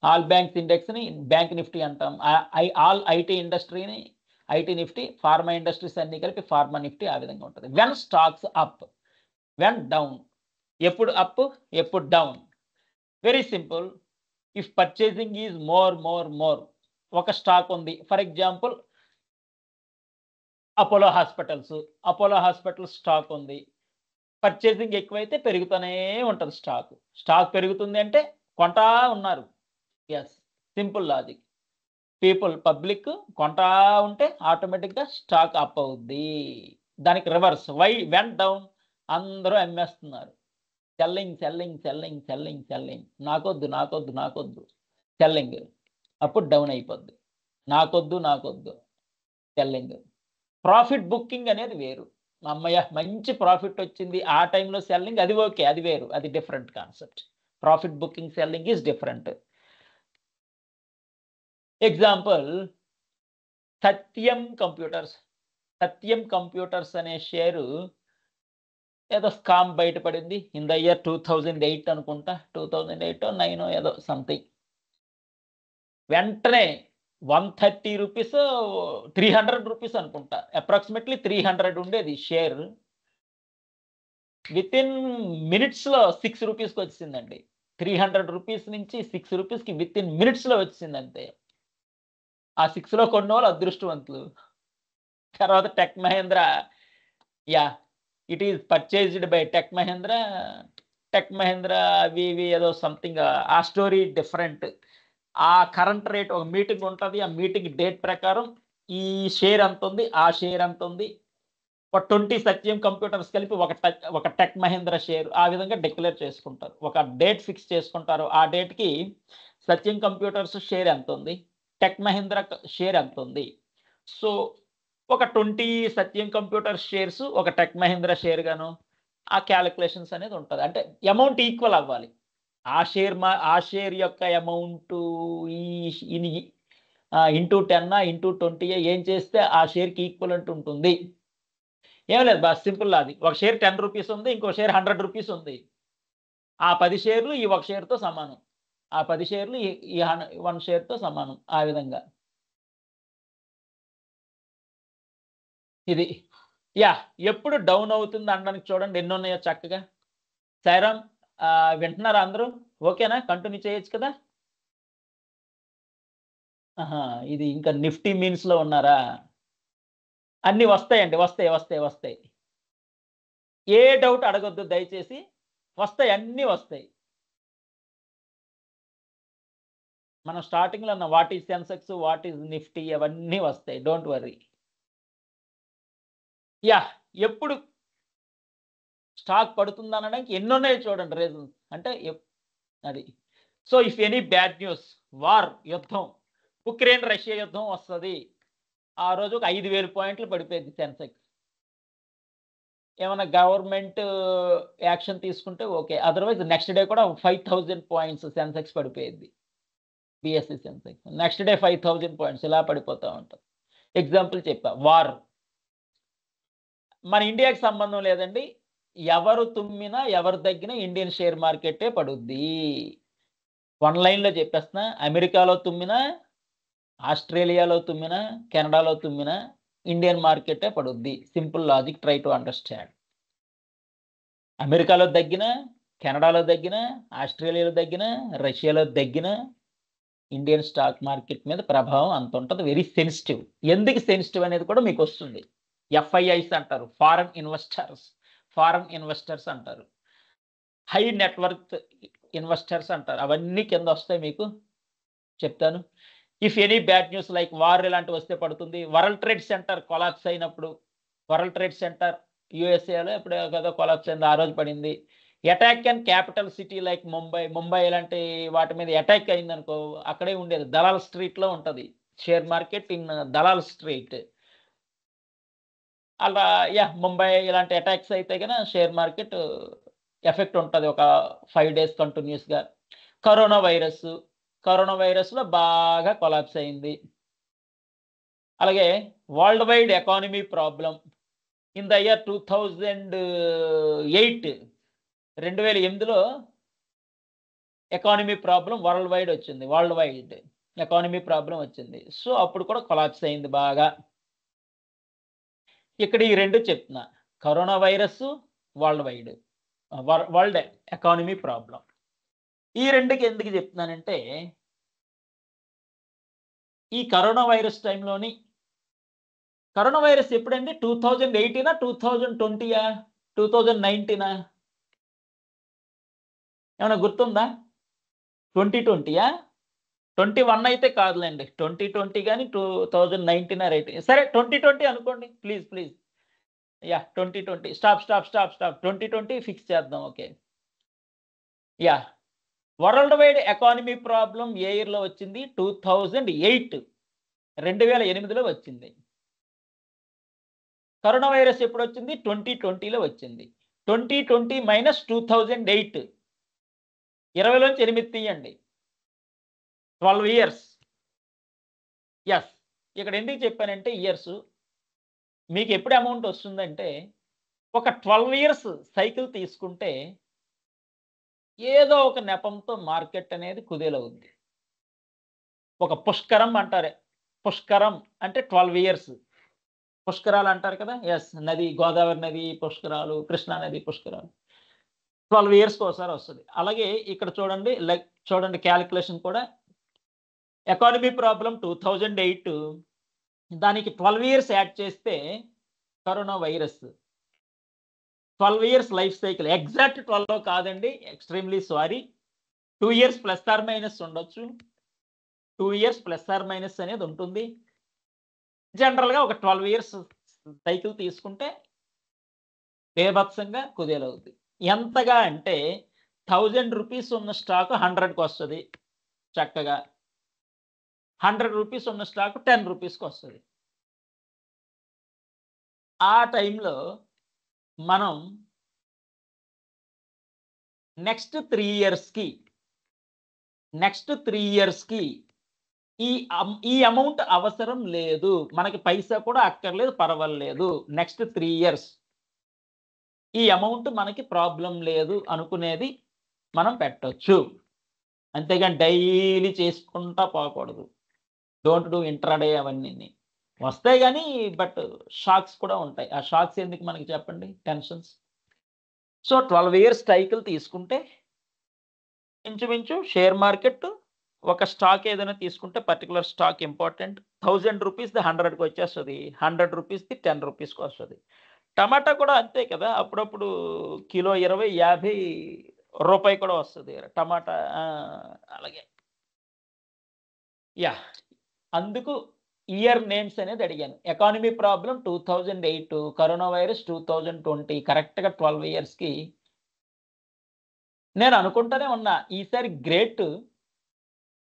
ఆల్ బ్యాంక్స్ ఇండెక్స్ని బ్యాంక్ నిఫ్టీ అంటాం. ఆల్ ఐటీ ఇండస్ట్రీని ఐటీ నిఫ్టీ, ఫార్మా ఇండస్ట్రీస్ అన్ని కలిపి ఫార్మా నిఫ్టీ. ఆ విధంగా ఉంటుంది. When stocks up, when down. ఎప్పుడు అప్, ఎప్పుడు down. Very simple. If purchasing is more. ఒక స్టాక్ ఉంది, for example Apollo hospitals stock ఉంది. పర్చేసింగ్ ఎక్కువైతే పెరుగుతూనే ఉంటుంది స్టాక్ పెరుగుతుంది అంటే కొంటా ఉన్నారు. Yes, simple logic. పబ్లిక్ కొంటా ఉంటే ఆటోమేటిక్గా స్టాక్ అప్ అవుద్ది. దానికి రివర్స్. వెన్ డౌన్, అందరూ అమ్మేస్తున్నారు. సెల్లింగ్. నాకొద్దు సెల్లింగ్. అప్పుడు డౌన్ అయిపోద్ది. నాకొద్దు సెల్లింగ్. ప్రాఫిట్ బుకింగ్ అనేది వేరు. అమ్మయ్య మంచి ప్రాఫిట్ వచ్చింది ఆ టైంలో సెల్లింగ్, అది ఓకే, అది వేరు, అది different concept. Profit booking, selling is different. Example Satyam computers అనే షేరు ఏదో స్కామ్ బయటపడింది ఇన్ ద ఇయర్ 2008 అనుకుంటా, 2008 9 ఏదో సంథింగ్. వెంటనే 130 రూపీస్ 300 రూపీస్ అనుకుంటా, అప్రాక్సిమేట్లీ 300 ఉండేది షేర్. విత్ ఇన్ మినిట్స్లో 6 రూపీస్కి వచ్చిందండి. 300 రూపీస్ నుంచి 6 రూపీస్కి విత్ ఇన్ మినిట్స్లో వచ్చింది అంతే. ఆ 6లో కొన్న వాళ్ళు అదృష్టవంతులు. తర్వాత tech Mahindra, it is purchased by tech Mahindra అవి ఏదో సంథింగ్. ఆ స్టోరీ డిఫరెంట్. ఆ కరెంట్ రేట్ ఒక మీటింగ్ ఉంటుంది. ఆ మీటింగ్ డేట్ ప్రకారం ఈ షేర్ ఎంత ఉంది, ఆ షేర్ ఎంత ఉంది, ఒక 20 సత్యం కంప్యూటర్స్ కలిపి ఒక టెక్ మహేంద్ర షేర్ ఆ విధంగా డిక్లేర్ చేసుకుంటారు. ఒక డేట్ ఫిక్స్ చేసుకుంటారు. ఆ డేట్కి సత్యం కంప్యూటర్స్ షేర్ ఎంత ఉంది, టెక్ మహేంద్ర షేర్ ఎంత ఉంది. సో ఒక 20 సత్యం కంప్యూటర్ షేర్స్ ఒక టెక్ మహేంద్ర షేర్ గాను ఆ క్యాలిక్యులేషన్స్ అనేది ఉంటుంది. అంటే అమౌంట్ ఈక్వల్ అవ్వాలి. ఆ షేర్ యొక్క అమౌంట్ ఇంటూ 10 ఇంటూ 20 ఏం చేస్తే ఆ షేర్కి ఈక్వలెంట్ ఉంటుంది. ఏం లేదు, బాగా సింపుల్. అది ఒక షేర్ 10 రూపీస్ ఉంది, ఇంకో షేర్ 100 రూపీస్ ఉంది. ఆ 10 షేర్లు ఈ ఒక షేర్తో సమానం, ఆ 10 షేర్లు ఈ 1 షేర్తో సమానం. ఆ విధంగా ఇది. ఎప్పుడు డౌన్ అవుతుంది అనడానికి చూడండి ఎన్ని ఉన్నాయో చక్కగా. సాయిరామ్, వింటున్నారా అందరూ? ఓకేనా? కంటిన్యూ చేయొచ్చు కదా? ఇది ఇంకా నిఫ్టీ మీన్స్లో ఉన్నారా? అన్నీ వస్తాయండి, వస్తాయి. ఏ డౌట్ అడగొద్దు దయచేసి, వస్తాయి, అన్నీ వస్తాయి. మనం స్టార్టింగ్లో ఉన్న what is Sensex, what is Nifty, అవన్నీ వస్తాయి. Don't worry. ఎప్పుడు స్టాక్ పడుతుంది అనడానికి ఎన్ని ఉన్నాయో చూడండి రీజన్స్. అంటే అది. So if any bad news, war, యుద్ధం, ఉక్రెయిన్ రష్యా యుద్ధం వస్తుంది, ఆ రోజు ఒక 5,000 పాయింట్లు పడిపోయింది సెన్సెక్స్. ఏమైనా గవర్నమెంట్ యాక్షన్ తీసుకుంటే ఓకే, అదర్వైజ్ నెక్స్ట్ డే కూడా 5,000 పాయింట్స్ సెన్సెక్స్ పడిపోయింది. BSc Sensex next day 5,000 points ఇలా పడిపోతూ ఉంటుంది. ఎగ్జాంపుల్ చెప్పా, వార్. మన ఇండియాకి సంబంధం లేదండి, ఎవరు తుమ్మినా ఎవరు తగ్గినా ఇండియన్ షేర్ మార్కెటే పడుద్ది. 1 లైన్లో చెప్పేస్తున్నా, అమెరికాలో తుమ్మినా, ఆస్ట్రేలియాలో తుమ్మినా, కెనడాలో తుమ్మినా ఇండియన్ మార్కెటే పడుద్ది. Simple logic, try to understand. అమెరికాలో తగ్గినా, కెనడాలో తగ్గినా, ఆస్ట్రేలియాలో తగ్గినా, రష్యాలో తగ్గినా ఇండియన్ స్టాక్ మార్కెట్ మీద ప్రభావం అంత ఉంటుంది. Very sensitive. ఎందుకు సెన్సిటివ్ అనేది కూడా మీకు వస్తుంది. ఎఫ్ఐఐస్ అంటారు, ఫారెన్ ఇన్వెస్టర్స్ అంటారు, హై నెట్వర్త్ ఇన్వెస్టర్స్ అంటారు. అవన్నీ కింద వస్తాయి, మీకు చెప్తాను. If any bad news like war ఇలాంటివి వస్తే పడుతుంది. వరల్డ్ ట్రేడ్ సెంటర్ కొలాప్స్ అయినప్పుడు, వరల్డ్ ట్రేడ్ సెంటర్ యూఎస్ఏలో ఎప్పుడో కదా కొలాప్స్ అయింది, ఆ రోజు పడింది. Attack and capital city like Mumbai ఇలాంటి వాటి మీద అటాక్ అయిందనుకో, అక్కడే ఉండేది దలాల్ స్ట్రీట్లో ఉంటుంది share market in Dalal street. అలా ముంబై ఇలాంటి అటాక్స్ అయితే కనుక షేర్ మార్కెట్ ఎఫెక్ట్ ఉంటుంది ఒక 5 days కంటిన్యూస్గా. కరోనా వైరస్లో బాగా కొలాప్స్ అయింది. అలాగే worldwide economy problem in the year 2008 2008లో ఎకానమీ ప్రాబ్లం వరల్డ్ వైడ్ వచ్చింది. వరల్డ్ వైడ్ ఎకానమీ ప్రాబ్లం వచ్చింది. సో అప్పుడు కూడా కొలాప్స్ అయింది బాగా. ఇక్కడ ఈ రెండు చెప్తున్నా, corona virus, worldwide world economy problem. ఈ రెండుకి ఎందుకు చెప్తున్నానంటే, ఈ కరోనా వైరస్ టైంలోని, కరోనా వైరస్ ఎప్పుడండి 2018 2020 2019 ఏమైనా గుర్తుందా? 2020 21 అయితే కాదులేండి, 2020 కానీ 2019 రైట్. సరే 2020 అనుకోండి ప్లీజ్ 2020 స్టాప్ 2020 ఫిక్స్ చేద్దాం. Okay, worldwide economy problem ఏ ఇయర్లో వచ్చింది? 2008లో వచ్చింది. కరోనా వైరస్ ఎప్పుడు వచ్చింది? 2020లో వచ్చింది. 2020 మైనస్ 2008, 20లోంచి 8 తీయండి, 12 years. ఇక్కడ ఎందుకు చెప్పానంటే ఇయర్స్, మీకు ఎప్పుడు అమౌంట్ వస్తుందంటే ఒక 12 years సైకిల్ తీసుకుంటే ఏదో ఒక నెపంతో మార్కెట్ అనేది కుదేలవుద్ది. ఒక పుష్కరం అంటారే, పుష్కరం అంటే 12 years. పుష్కరాలు అంటారు కదా, నది, గోదావరి నది పుష్కరాలు, కృష్ణా నది పుష్కరాలు 12 yearsకి ఒకసారి వస్తుంది. అలాగే ఇక్కడ చూడండి క్యాలిక్యులేషన్ కూడా, ఎకానమీ ప్రాబ్లం 2008, దానికి 12 years యాడ్ చేస్తే corona virus 12 years life cycle. Exact 12 కాదండి, extremely sorry, 2 years plus or minus ఉండొచ్చు. 2 years ప్లస్ ఆర్ మైనస్ అనేది ఉంటుంది. జనరల్గా ఒక 12 years సైకిల్ తీసుకుంటే బేభత్సంగా కుదేలవుద్ది. ఎంతగా అంటే 1000 rupees ఉన్న స్టాక్ 100కి వస్తుంది చక్కగా, 100 rupees ఉన్న స్టాక్ 10 rupeesకి వస్తుంది. ఆ టైంలో మనం నెక్స్ట్ 3 yearsకి ఈ అమౌంట్ అవసరం లేదు, మనకి పైసా కూడా అక్కర్లేదు, పర్వాలేదు, నెక్స్ట్ 3 years ఈ అమౌంట్ మనకి ప్రాబ్లం లేదు అనుకునేది మనం పెట్టొచ్చు. అంతేగాని డైలీ చేసుకుంటా పోకూడదు. డోంట్ డూ ఇంట్రాడే, అవన్నీ వస్తాయి కానీ బట్ షాక్స్ కూడా ఉంటాయి. ఆ షాక్స్ ఎందుకు మనకి చెప్పండి, టెన్షన్స్. సో 12 years సైకిల్ తీసుకుంటే ఇంచుమించు షేర్ మార్కెట్ ఒక స్టాక్ ఏదైనా తీసుకుంటే, పర్టికులర్ స్టాక్ ఇంపార్టెంట్, 1000 rupeesది 100కి వచ్చేస్తుంది, 100 rupeesది 10 rupeesకి వస్తుంది. టమాటా కూడా అంతే కదా, అప్పుడప్పుడు కిలో 20-50 రూపాయి కూడా వస్తుంది టమాటా. అలాగే అందుకు ఇయర్ నేమ్స్ అనేది అడిగాను. ఎకానమీ ప్రాబ్లం 2008, కరోనా వైరస్ 2020, కరెక్ట్గా 12 yearsకి. నేను అనుకుంటానే ఉన్నా ఈసారి great,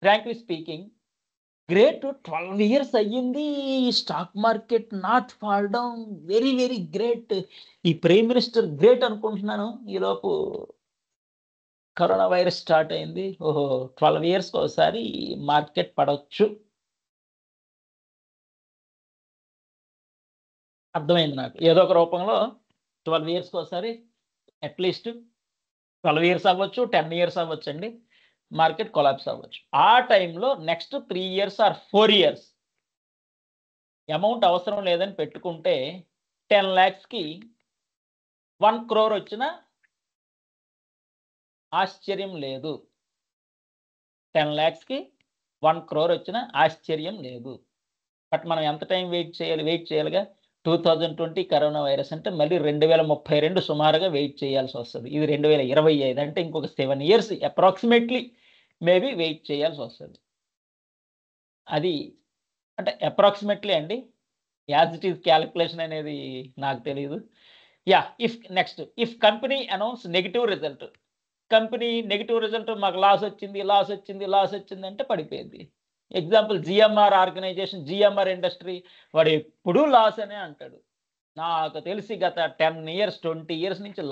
frankly speaking great, 12 years అయ్యింది stock market not fall down, very very great. ఈ ప్రైమ్ మినిస్టర్ గ్రేట్ అనుకుంటున్నాను, ఈలోపు కరోనా వైరస్ స్టార్ట్ అయింది. 12 yearsకి ఒకసారి మార్కెట్ పడవచ్చు. అర్థమైంది నాకు, ఏదో ఒక రూపంలో 12 yearsకి ఒకసారి, అట్లీస్ట్ 12 years అవ్వచ్చు, 10 years అవ్వచ్చు అండి, మార్కెట్ కొలాప్స్ అవ్వచ్చు. ఆ టైంలో next 3 years or 4 years amount అవసరం లేదని పెట్టుకుంటే 10 lakhsకి 1 crore వచ్చినా ఆశ్చర్యం లేదు. 10 lakhsకి 1 crore వచ్చినా ఆశ్చర్యం లేదు. బట్ మనం ఎంత టైం వెయిట్ చేయాలిగా. 2020 కరోనా వైరస్ అంటే మళ్ళీ 2032 సుమారుగా వెయిట్ చేయాల్సి వస్తుంది. ఇది 2025 అంటే ఇంకొక 7 years అప్రాక్సిమేట్లీ మేబీ వెయిట్ చేయాల్సి వస్తుంది. అది అంటే అప్రాక్సిమేట్లీ అండి. యాజ్ ఇట్ ఈస్ క్యాలిక్యులేషన్ అనేది నాకు తెలీదు. Next if company announce negative result. Company negative result మాకు లాస్ వచ్చింది అంటే పడిపోయింది. Example GMR organisation, GMR industry వాడు ఎప్పుడూ లాస్ అనే అంటాడు. నాకు తెలిసి గత 10 ఇయర్స్, 20 ఇయర్స్ నుంచి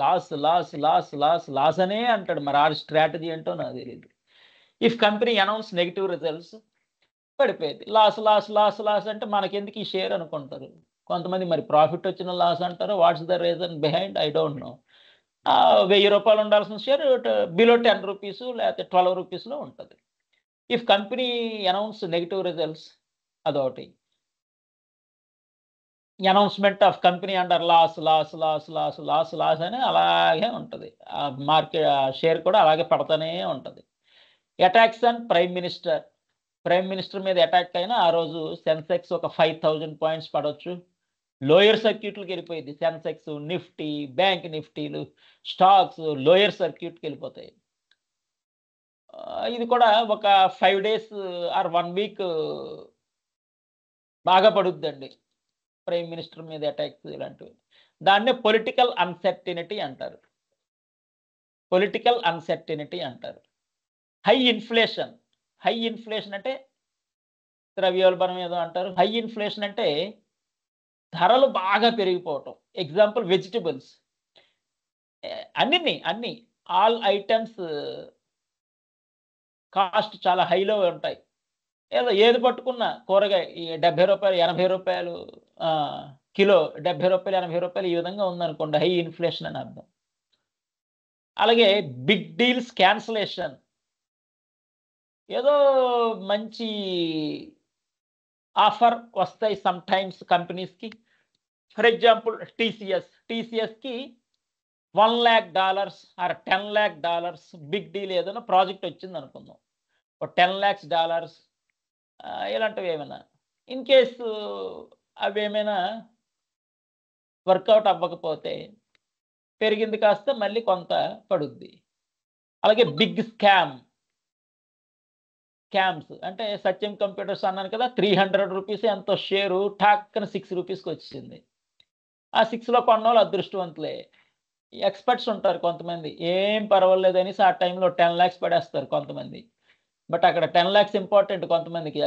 లాస్ అనే అంటాడు. మరి ఆ స్ట్రాటజీ ఏంటో నాకు తెలీదు. If company announce negative results పడిపోయేది. లాస్ అంటే మనకెందుకు ఈ షేర్ అనుకుంటారు. కొంతమంది మరి ప్రాఫిట్ వచ్చిన లాస్ అంటారు. What's the reason behind I don't know. ₹1000 ఉండాల్సిన షేర్ బిలో ₹10 లేకపోతే ₹12లో ఉంటది. If company announce negative results అదొకటి. Announcement of company under loss అని అలాగే ఉంటది. షేర్ కూడా అలాగే పడతానే ఉంటది. అటాక్స్ ఆన్ ప్రైమ్ మినిస్టర్ మీద అటాక్ అయినా ఆ రోజు సెన్సెక్స్ ఒక 5000 పాయింట్స్ పడొచ్చు. లోయర్ సర్క్యూట్‌లకెళ్ళిపోయిద్ది. సెన్సెక్స్, నిఫ్టీ, బ్యాంక్ నిఫ్టీలు, స్టాక్స్ లోయర్ సర్క్యూట్‌కెళ్ళిపోతాయి. ఇది కూడా ఒక 5 డేస్ ఆర్ 1 వీక్ బాగా పడుద్దండి. ప్రైమ్ మినిస్టర్ మీద అటాక్స్ ఇలాంటివి. దాన్నే పొలిటికల్ అన్సర్టెనిటీ అంటారు. హై ఇన్ఫ్లేషన్ అంటే ద్రవ్యోల్బణం ఏదో అంటారు. హై ఇన్ఫ్లేషన్ అంటే ధరలు బాగా పెరిగిపోవటం. Example vegetables. అన్ని ఆల్ ఐటెమ్స్ కాస్ట్ చాలా హైలో ఉంటాయి. ఏది పట్టుకున్నా కూరగాయ ఈ రూ. 70, రూ. 80 కిలో రూ. 70, రూ. 80 ఈ విధంగా ఉందనుకోండి హై ఇన్ఫ్లేషన్ అని అర్థం. అలాగే బిగ్ డీల్స్ క్యాన్సలేషన్. ఏదో మంచి ఆఫర్ వస్తాయి సమ్‌టైమ్స్ కంపెనీస్‌కి. ఫర్ ఎగ్జాంపుల్ టీసీఎస్‌కి $1,00,000 ఆర్ $10,00,000 బిగ్ డీల్ ఏదైనా ప్రాజెక్ట్ వచ్చిందనుకుందాం. ఒక $10,00,000 ఇలాంటివి ఏమైనా. ఇన్ కేసు అవేమైనా వర్కౌట్ అవ్వకపోతే పెరిగింది కాస్త మళ్ళీ కొంత పడుద్ది. అలాగే బిగ్ స్కామ్స్ అంటే సత్యం కంప్యూటర్స్ అన్నాను కదా! ₹300 ఎంతో షేరు ఠాక్కన ₹6కి వచ్చింది. ఆ 6లో కొన్నోళ్ళు అదృష్టవంతులే. ఎక్స్‌పర్ట్స్ ఉంటారు కొంతమంది. ఏం పర్వాలేదనేసి ఆ టైంలో 10,00,000 పడేస్తారు కొంతమంది. బట్ అక్కడ 10,00,000 ఇంపార్టెంట్ కొంతమందికి.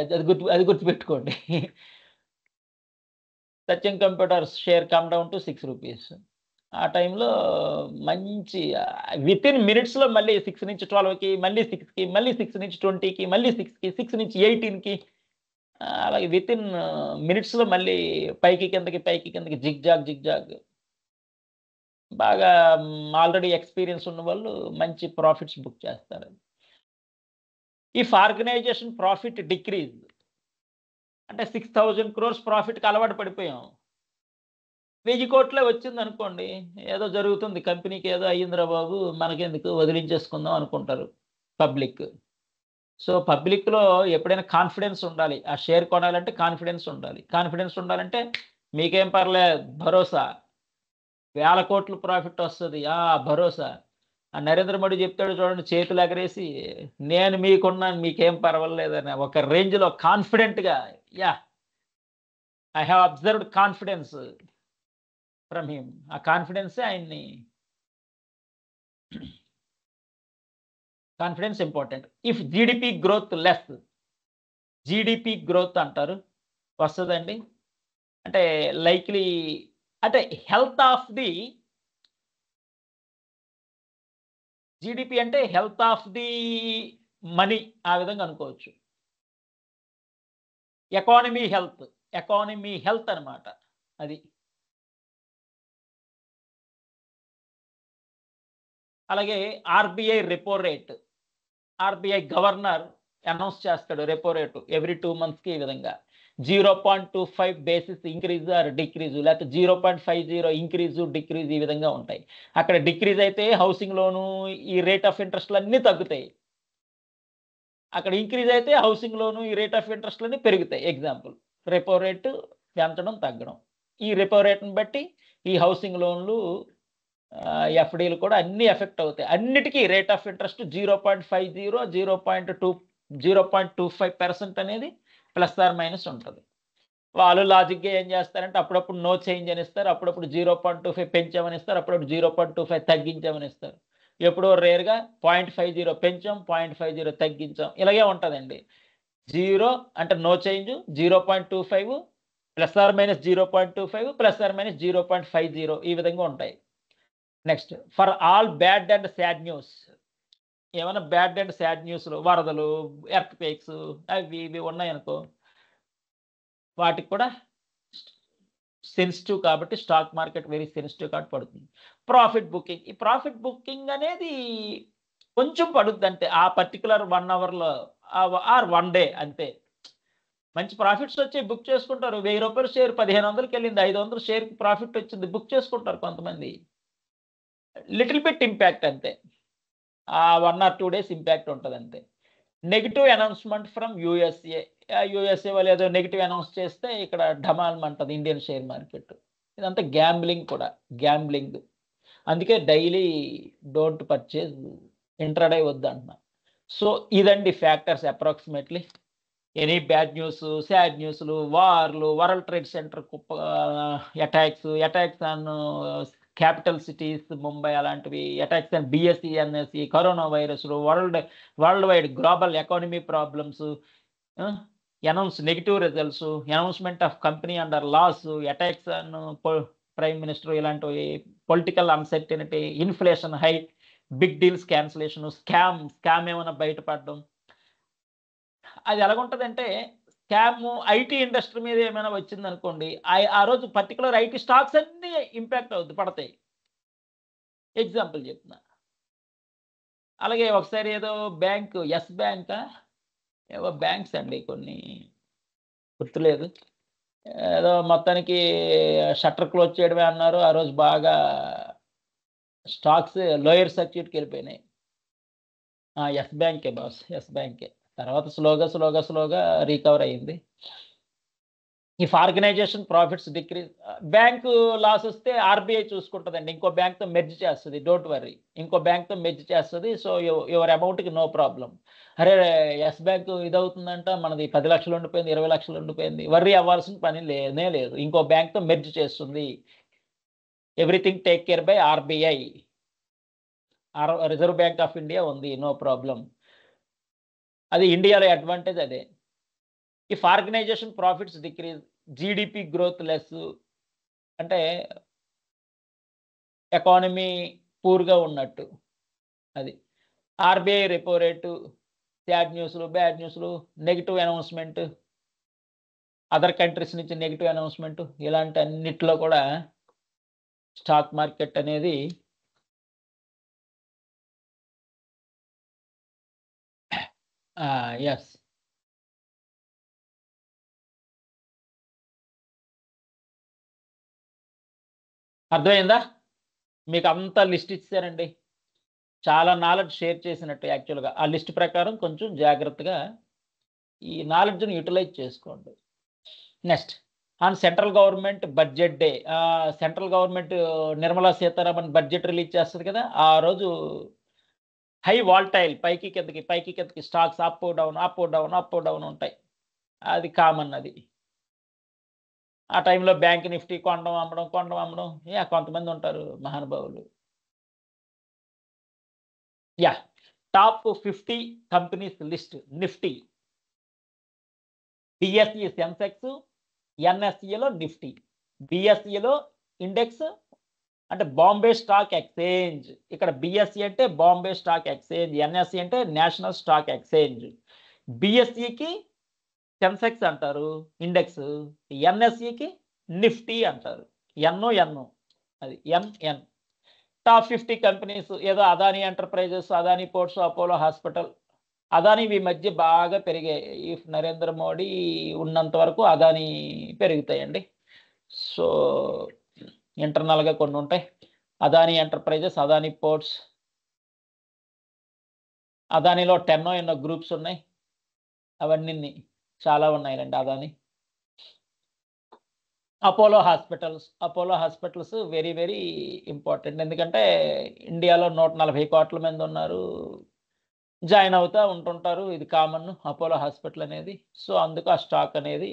అది గుర్తుపెట్టుకోండి. Satyam computers share come down to ₹6. ఆ టైంలో మంచి వితిన్ మినిట్స్‌లో మళ్ళీ 6 నుంచి 12కి, మళ్ళీ 6కి, మళ్ళీ 6 నుంచి 20కి, మళ్ళీ 6కి, 6 నుంచి 18కి అలాగే వితిన్ మినిట్స్‌లో మళ్ళీ పైకి కిందకి జిగ్‌జాగ్ బాగా ఆల్రెడీ ఎక్స్‌పీరియన్స్ ఉన్నవాళ్ళు మంచి ప్రాఫిట్స్ బుక్ చేస్తారు. ఇఫ్ ఆర్గనైజేషన్ ప్రాఫిట్ డిక్రీజ్ అంటే 6,000 క్రోర్స్ ప్రాఫిట్‌కి అలవాటు పడిపోయాం. 1000 కోట్లే వచ్చిందనుకోండి, ఏదో జరుగుతుంది కంపెనీకి ఏదో అయ్యిందిరా బాబు! మనకెందుకు వదిలించేసుకుందాం అనుకుంటారు పబ్లిక్. సో, పబ్లిక్‌లో ఎప్పుడైనా కాన్ఫిడెన్స్ ఉండాలి. ఆ షేర్ కొనాలంటే కాన్ఫిడెన్స్ ఉండాలి. కాన్ఫిడెన్స్ ఉండాలంటే మీకేం భరోసా. వేల కోట్లు ప్రాఫిట్ వస్తది. భరోసా. నరేంద్ర మోడీ చెప్తాడు చూడండి చేతులు ఎగరేసి, నేను మీకున్నాను మీకేం పర్వాలేదని ఒక రేంజ్‌లో కాన్ఫిడెంట్‌గా yeah! I have observed confidence from him. ఆ కాన్ఫిడెన్సే ఆయన్ని confidence important. If GDP growth less GDP growth అంటారు. వస్తదండి. అంటే లైక్లీ అంటే హెల్త్ ఆఫ్ ది జీడీపీ అంటే హెల్త్ ఆఫ్ ది మనీ ఆ విధంగా అనుకోవచ్చు. ఎకానమీ హెల్త్ అన్నమాట. అది. అలాగే RBI repo rate. RBI governor announce చేస్తాడు రెపో రేటు ఎవ్రీ 2 మంత్స్‌కి ఈ విధంగా. 0.25 బేసిస్ ఇంక్రీజ్ ఆర్ డిక్రీజ్ లేకపోతే 0.50 ఇంక్రీజ్, డిక్రీజ్ ఈ విధంగా ఉంటాయి. అక్కడ డిక్రీజ్ అయితే హౌసింగ్ లోను ఈ రేట్ ఆఫ్ ఇంట్రెస్ట్‌లన్నీ తగ్గుతాయి. అక్కడ ఇంక్రీజ్ అయితే హౌసింగ్ లోను ఈ రేట్ ఆఫ్ ఇంట్రెస్ట్‌లన్నీ పెరుగుతాయి. ఎగ్జాంపుల్ రెపో రేటు పెంచడం, తగ్గడం. ఈ రెపో రేట్‌ని బట్టి ఈ హౌసింగ్ లోన్‌లు ఎఫ్‌డీలు కూడా అన్నీ ఎఫెక్ట్ అవుతాయి. అన్నిటికి రేట్ ఆఫ్ ఇంట్రెస్ట్ 0.50, 0.25% అనేది ప్లస్ ఆర్ మైనస్ ఉంటుంది. వాళ్ళు లాజిక్గా ఏం చేస్తారంటే అప్పుడప్పుడు నో చేంజ్ అని ఇస్తారు, అప్పుడప్పుడు 0.25 పెంచామని ఇస్తారు, అప్పుడప్పుడు 0.25 తగ్గించామని ఇస్తారు. ఎప్పుడో రేర్గా 0.50 పెంచాం, 0.50 తగ్గించాం, ఇలాగే ఉంటుందండి. 0 అంటే no change, 0.25 plus or minus 0.25 plus or minus 0.50 ఈ విధంగా ఉంటాయి. Next, for all bad and sad news. ఏమైనా బ్యాడ్ అండ్ సాడ్ న్యూస్లు, వరదలు, ఎర్త్ క్వేక్స్ అవి ఇవి ఉన్నాయనుకో, వాటికి కూడా సెన్సిటివ్ కాబట్టి స్టాక్ మార్కెట్ వెరీ సెన్సిటివ్ కాబట్టి పడుతుంది. ప్రాఫిట్ బుకింగ్, ఈ ప్రాఫిట్ బుకింగ్ అనేది కొంచెం పడుద్ది అంతే, ఆ పర్టికులర్ 1 అవర్లో ఆర్ 1 డే అంతే. మంచి ప్రాఫిట్స్ వచ్చి బుక్ చేసుకుంటారు. ₹1000 షేర్ 1500కి వెళ్ళింది, 500 షేర్కి ప్రాఫిట్ వచ్చింది, బుక్ చేసుకుంటారు కొంతమంది. లిటిల్ బిట్ ఇంపాక్ట్ అంతే, ఆ 1 ఆర్ 2 డేస్ ఇంపాక్ట్ ఉంటుంది అంతే. Negative announcement from USA, USA వాళ్ళు ఏదో నెగెటివ్ అనౌన్స్ చేస్తే ఇక్కడ ఢమాల్మంటది ఇండియన్ షేర్ మార్కెట్. ఇదంతా గ్యాంబ్లింగ్ కూడా, గ్యాంబ్లింగ్. అందుకే డైలీ డోంట్ పర్చేజ్, ఇంట్రాడే వద్దు అంటున్నా. సో ఇదండి factors approximately. Any bad news, sad న్యూస్లు, వార్లు, world trade center attacks on capital cities, Mumbai అలాంటివి, attacks on BSE, NSE, corona వైరస్లు, worldwide global economy problems, negative results, announcement of company under loss, attacks on prime minister, ఇలాంటివి, political uncertainty, inflation high, big deals cancellation, scam ఏమైనా బయటపడడం. అది ఎలాగుంటుందంటే, స్కామ్ ఐటీ ఇండస్ట్రీ మీద ఏమైనా వచ్చిందనుకోండి, ఆ రోజు పర్టికులర్ ఐటీ స్టాక్స్ అన్నీ ఇంపాక్ట్ పడతాయి. ఎగ్జాంపుల్ చెప్తున్నా. అలాగే ఒకసారి ఏదో బ్యాంక్, ఎస్ బ్యాంకా ఏవో బ్యాంక్స్ అండి కొన్ని, గుర్తులేదు, ఏదో మొత్తానికి షట్టర్ క్లోజ్ చేయడమే అన్నారు. ఆ రోజు బాగా స్టాక్స్ లోయర్ సర్క్యూట్కి వెళ్ళిపోయినాయి. ఎస్ బ్యాంకే బాస్, ఎస్ బ్యాంకే. తర్వాత స్లోగా రికవర్ అయింది. If organisation profits decrease, bank loss వస్తే ఆర్బీఐ చూసుకుంటుందండి, ఇంకో బ్యాంక్తో మెర్జ్ చేస్తుంది, డోంట్ వర్రీ, ఇంకో బ్యాంక్తో మెర్జ్ చేస్తుంది. సో యువర్ అమౌంట్కి నో ప్రాబ్లం. అరే ఎస్ బ్యాంక్ ఇదవుతుందంట, మనది 10 లక్షలు ఉండిపోయింది, 20 లక్షలు ఉండిపోయింది, వర్రీ అవ్వాల్సిన పని లేనే లేదు, ఇంకో బ్యాంక్తో మెర్జ్ చేస్తుంది. Everything take care by RBI, reserve bank of India ఉంది, నో ప్రాబ్లం. అది ఇండియాలో అడ్వాంటేజ్ అదే. If organisation profits decrease, GDP growth less, అంటే ఎకానమీ పూర్గా ఉన్నట్టు అది. ఆర్బీఐ రెపో రేటు, సాడ్ న్యూస్లు, బ్యాడ్ న్యూస్లు, నెగిటివ్ అనౌన్స్మెంట్, అదర్ కంట్రీస్ నుంచి నెగిటివ్ అనౌన్స్మెంట్, ఇలాంటి అన్నిట్లో కూడా స్టాక్ మార్కెట్ అనేది ఎస్. అర్థమైందా? మీకు అంతా లిస్ట్ ఇచ్చారండి, చాలా నాలెడ్జ్ షేర్ చేసినట్టు యాక్చువల్గా. ఆ లిస్ట్ ప్రకారం కొంచెం జాగ్రత్తగా ఈ నాలెడ్జ్ని యూటిలైజ్ చేసుకోండి. Next, on central government budget day, central government Nirmala Sitharaman budget release చేస్తుంది కదా, ఆ రోజు హై వాల్టైల్, పైకి కిందకి స్టాక్స్ అప్ డౌన్ ఉంటాయి. అది కామన్. అది ఆ టైంలో బ్యాంక్ నిఫ్టీ కొనడం అమ్మడం కొంతమంది ఉంటారు మహానుభావులు. Top 50 companies list, Nifty, BSE Sensex, ఎన్ఎస్ఈలో నిఫ్టీ. బిఎస్ఈలో ఇండెక్స్ అంటే బాంబే స్టాక్ ఎక్స్చేంజ్, ఇక్కడ బిఎస్ఈ అంటే బాంబే స్టాక్ ఎక్స్చేంజ్, ఎన్ఎస్ఈ అంటే నేషనల్ స్టాక్ ఎక్స్చేంజ్. బిఎస్ఈకి సెన్సెక్స్ అంటారు ఇండెక్స్, ఎన్ఎస్ఈకి నిఫ్టీ అంటారు, ఎన్ఓ అది ఎన్ఎన్. టాప్ 50 కంపెనీస్ ఏదో Adani enterprises, Adani ports, Apollo hospital. Adani ఈ మధ్య బాగా పెరిగాయి. ఇఫ్ నరేంద్ర మోడీ ఉన్నంత వరకు అదానీ పెరుగుతాయండి. సో ఇంటర్నల్గా కొన్ని ఉంటాయి. అదానీ ఎంటర్ప్రైజెస్, అదానీ పోర్ట్స్, అదానీలో 10 ఎన్నో గ్రూప్స్ ఉన్నాయి, అవన్నీ చాలా ఉన్నాయండి. Adani, Apollo hospitals very very important, ఎందుకంటే ఇండియాలో 140 కోట్ల మంది ఉన్నారు, జాయిన్ అవుతా ఉంటుంటారు. ఇది కామన్ అపోలో హాస్పిటల్ అనేది. సో, అందుకు ఆ స్టాక్ అనేది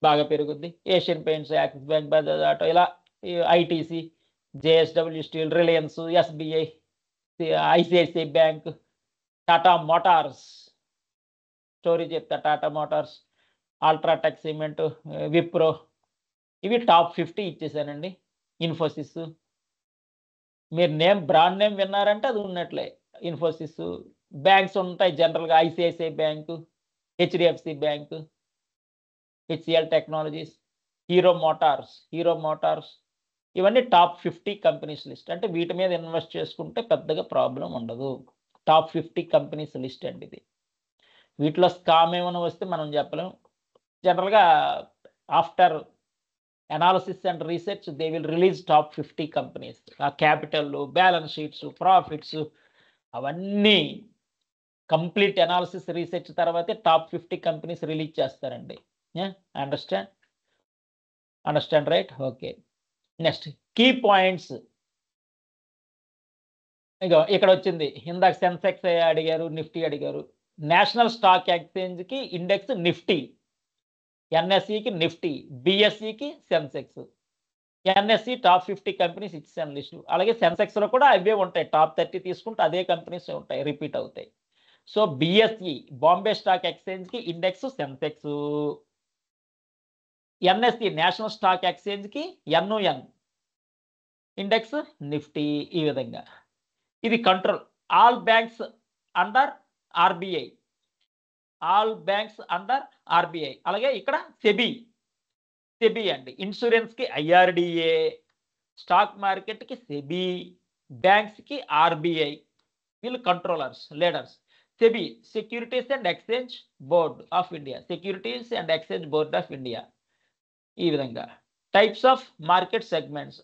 బాగా పెరుగుద్ది. Asian Paints, Axis Bank, Bajaj Auto ఇలా ITC, JSW steel, Reliance, SBI, ICICI bank, Tata Motors story చెప్తా. Tata Motors, UltraTech cement, Wipro ఇవి టాప్ 50 ఇచ్చేసానండి. ఇన్ఫోసిస్ మీరు బ్రాండ్ నేమ్ విన్నారంటే అది ఉన్నట్లే. ఇన్ఫోసిస్ బ్యాంక్స్ ఉంటాయి జనరల్‌గా ICICI bank, HDFC bank, HCL technologies, hero Motors ఇవన్నీ టాప్ 50 కంపెనీస్ లిస్ట్. అంటే వీటి మీద ఇన్వెస్ట్ చేసుకుంటే పెద్దగా ప్రాబ్లమ్ ఉండదు. టాప్ 50 కంపెనీస్ లిస్ట్ అండి ఇది. వీటిలో స్కామ్ ఏమైనా వస్తే మనం చెప్పలేం. జనరల్‌గా after analysis and research they will release top 50 companies. ఆ క్యాపిటల్, బ్యాలెన్స్ షీట్స్, ప్రాఫిట్స్ అవన్నీ కంప్లీట్ అనాలిసిస్ రీసెర్చ్ తర్వాతే టాప్ 50 కంపెనీస్ రిలీజ్ చేస్తారండి. Understand? Understand right? Okay. Next key points. ఇగో ఇక్కడొచ్చింది. ఇందాక సెన్సెక్స్ అడిగారు, నిఫ్టీ అడిగారు. నేషనల్ స్టాక్ ఎక్స్‌చేంజ్‌కి ఇండెక్స్ నిఫ్టీ, ఎన్ఎస్ఈకి నిఫ్టీ, బీఎస్ఈకి సెన్సెక్స్. ఎన్ఎస్ఈ టాప్ 50 కంపెనీస్ ఇచ్చేసాను లిస్టు. అలాగే సెన్సెక్స్‌లో కూడా అవే ఉంటాయి. టాప్ 30 తీసుకుంటే అదే కంపెనీస్ ఉంటాయి. రిపీట్ అవుతాయి. సో, బీఎస్ఈ బాంబే స్టాక్ ఎక్స్‌చేంజ్‌కి index Sensex. NSE national stock ఎక్స్‌చేంజ్‌కి ఎన్ఓఎన్ ఇండెక్స్ నిఫ్టీ ఈ విధంగా. ఇది control. All banks under RBI. All banks under RBI. అలాగే ఇక్కడ సెబీ అండి. ఇన్స్యూరెన్స్‌కి ఐఆర్‌డీఏ, స్టాక్ మార్కెట్‌కి సెబీ, బ్యాంక్స్‌కి ఆర్‌బీఐ. వీళ్ళు controllers, leaders. SEBI securities and exchange board of India. Securities and exchange board of India. ఈ విధంగా. Types of market segments.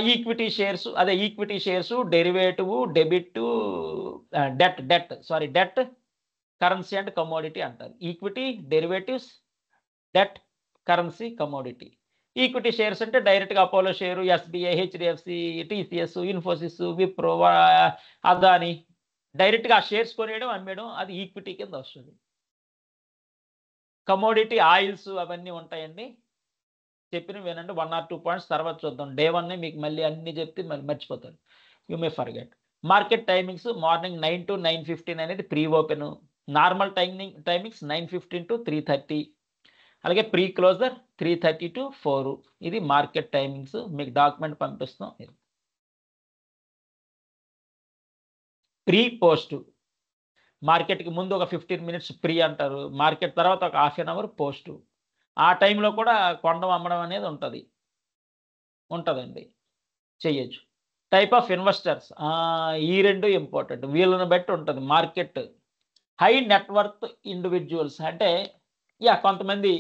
Equity shares, derivative, debit, debt, currency and commodity అంటారు. Equity, derivatives, debt, currency, commodity. Equity shares అంటే డైరెక్ట్‌గా Apollo share, SBI, HDFC, TCS, Infosys, Wipro, Adani డైరెక్ట్‌గా ఆ షేర్స్ కొనేయడం, అమ్మేయడం అది ఈక్విటీ కింద వస్తుంది. కమోడిటీ ఆయిల్స్ అవన్నీ ఉంటాయండి. చెప్పినవి వినండి. 1 ఆర్ 2 పాయింట్స్ తర్వాత చూద్దాం. డే 1 మీకు మళ్ళీ అన్నీ చెప్తే మళ్ళీ మర్చిపోతారు. You may forget. Market timings morning 9 to 9:15 అనేది pre open. Normal timings 9:15 to 3:30. అలాగే ప్రీ క్లోజర్ 3:30 to 4. ఇది మార్కెట్ టైమింగ్స్. మీకు డాక్యుమెంట్ పంపిస్తాం. Pre post. మార్కెట్‌కి ముందు ఒక 15 మినిట్స్ ప్రీ అంటారు. మార్కెట్ తర్వాత ఒక హాఫ్ ఎన్ అవర్ పోస్టు. ఆ టైంలో కూడా కొనడం, అమ్మడం అనేది ఉంటదండి. చెయ్యొచ్చు. Type of investors. ఈ 2 ఇంపార్టెంట్. వీళ్ళని బట్టి ఉంటది market. High net worth individuals అంటే కొంతమంది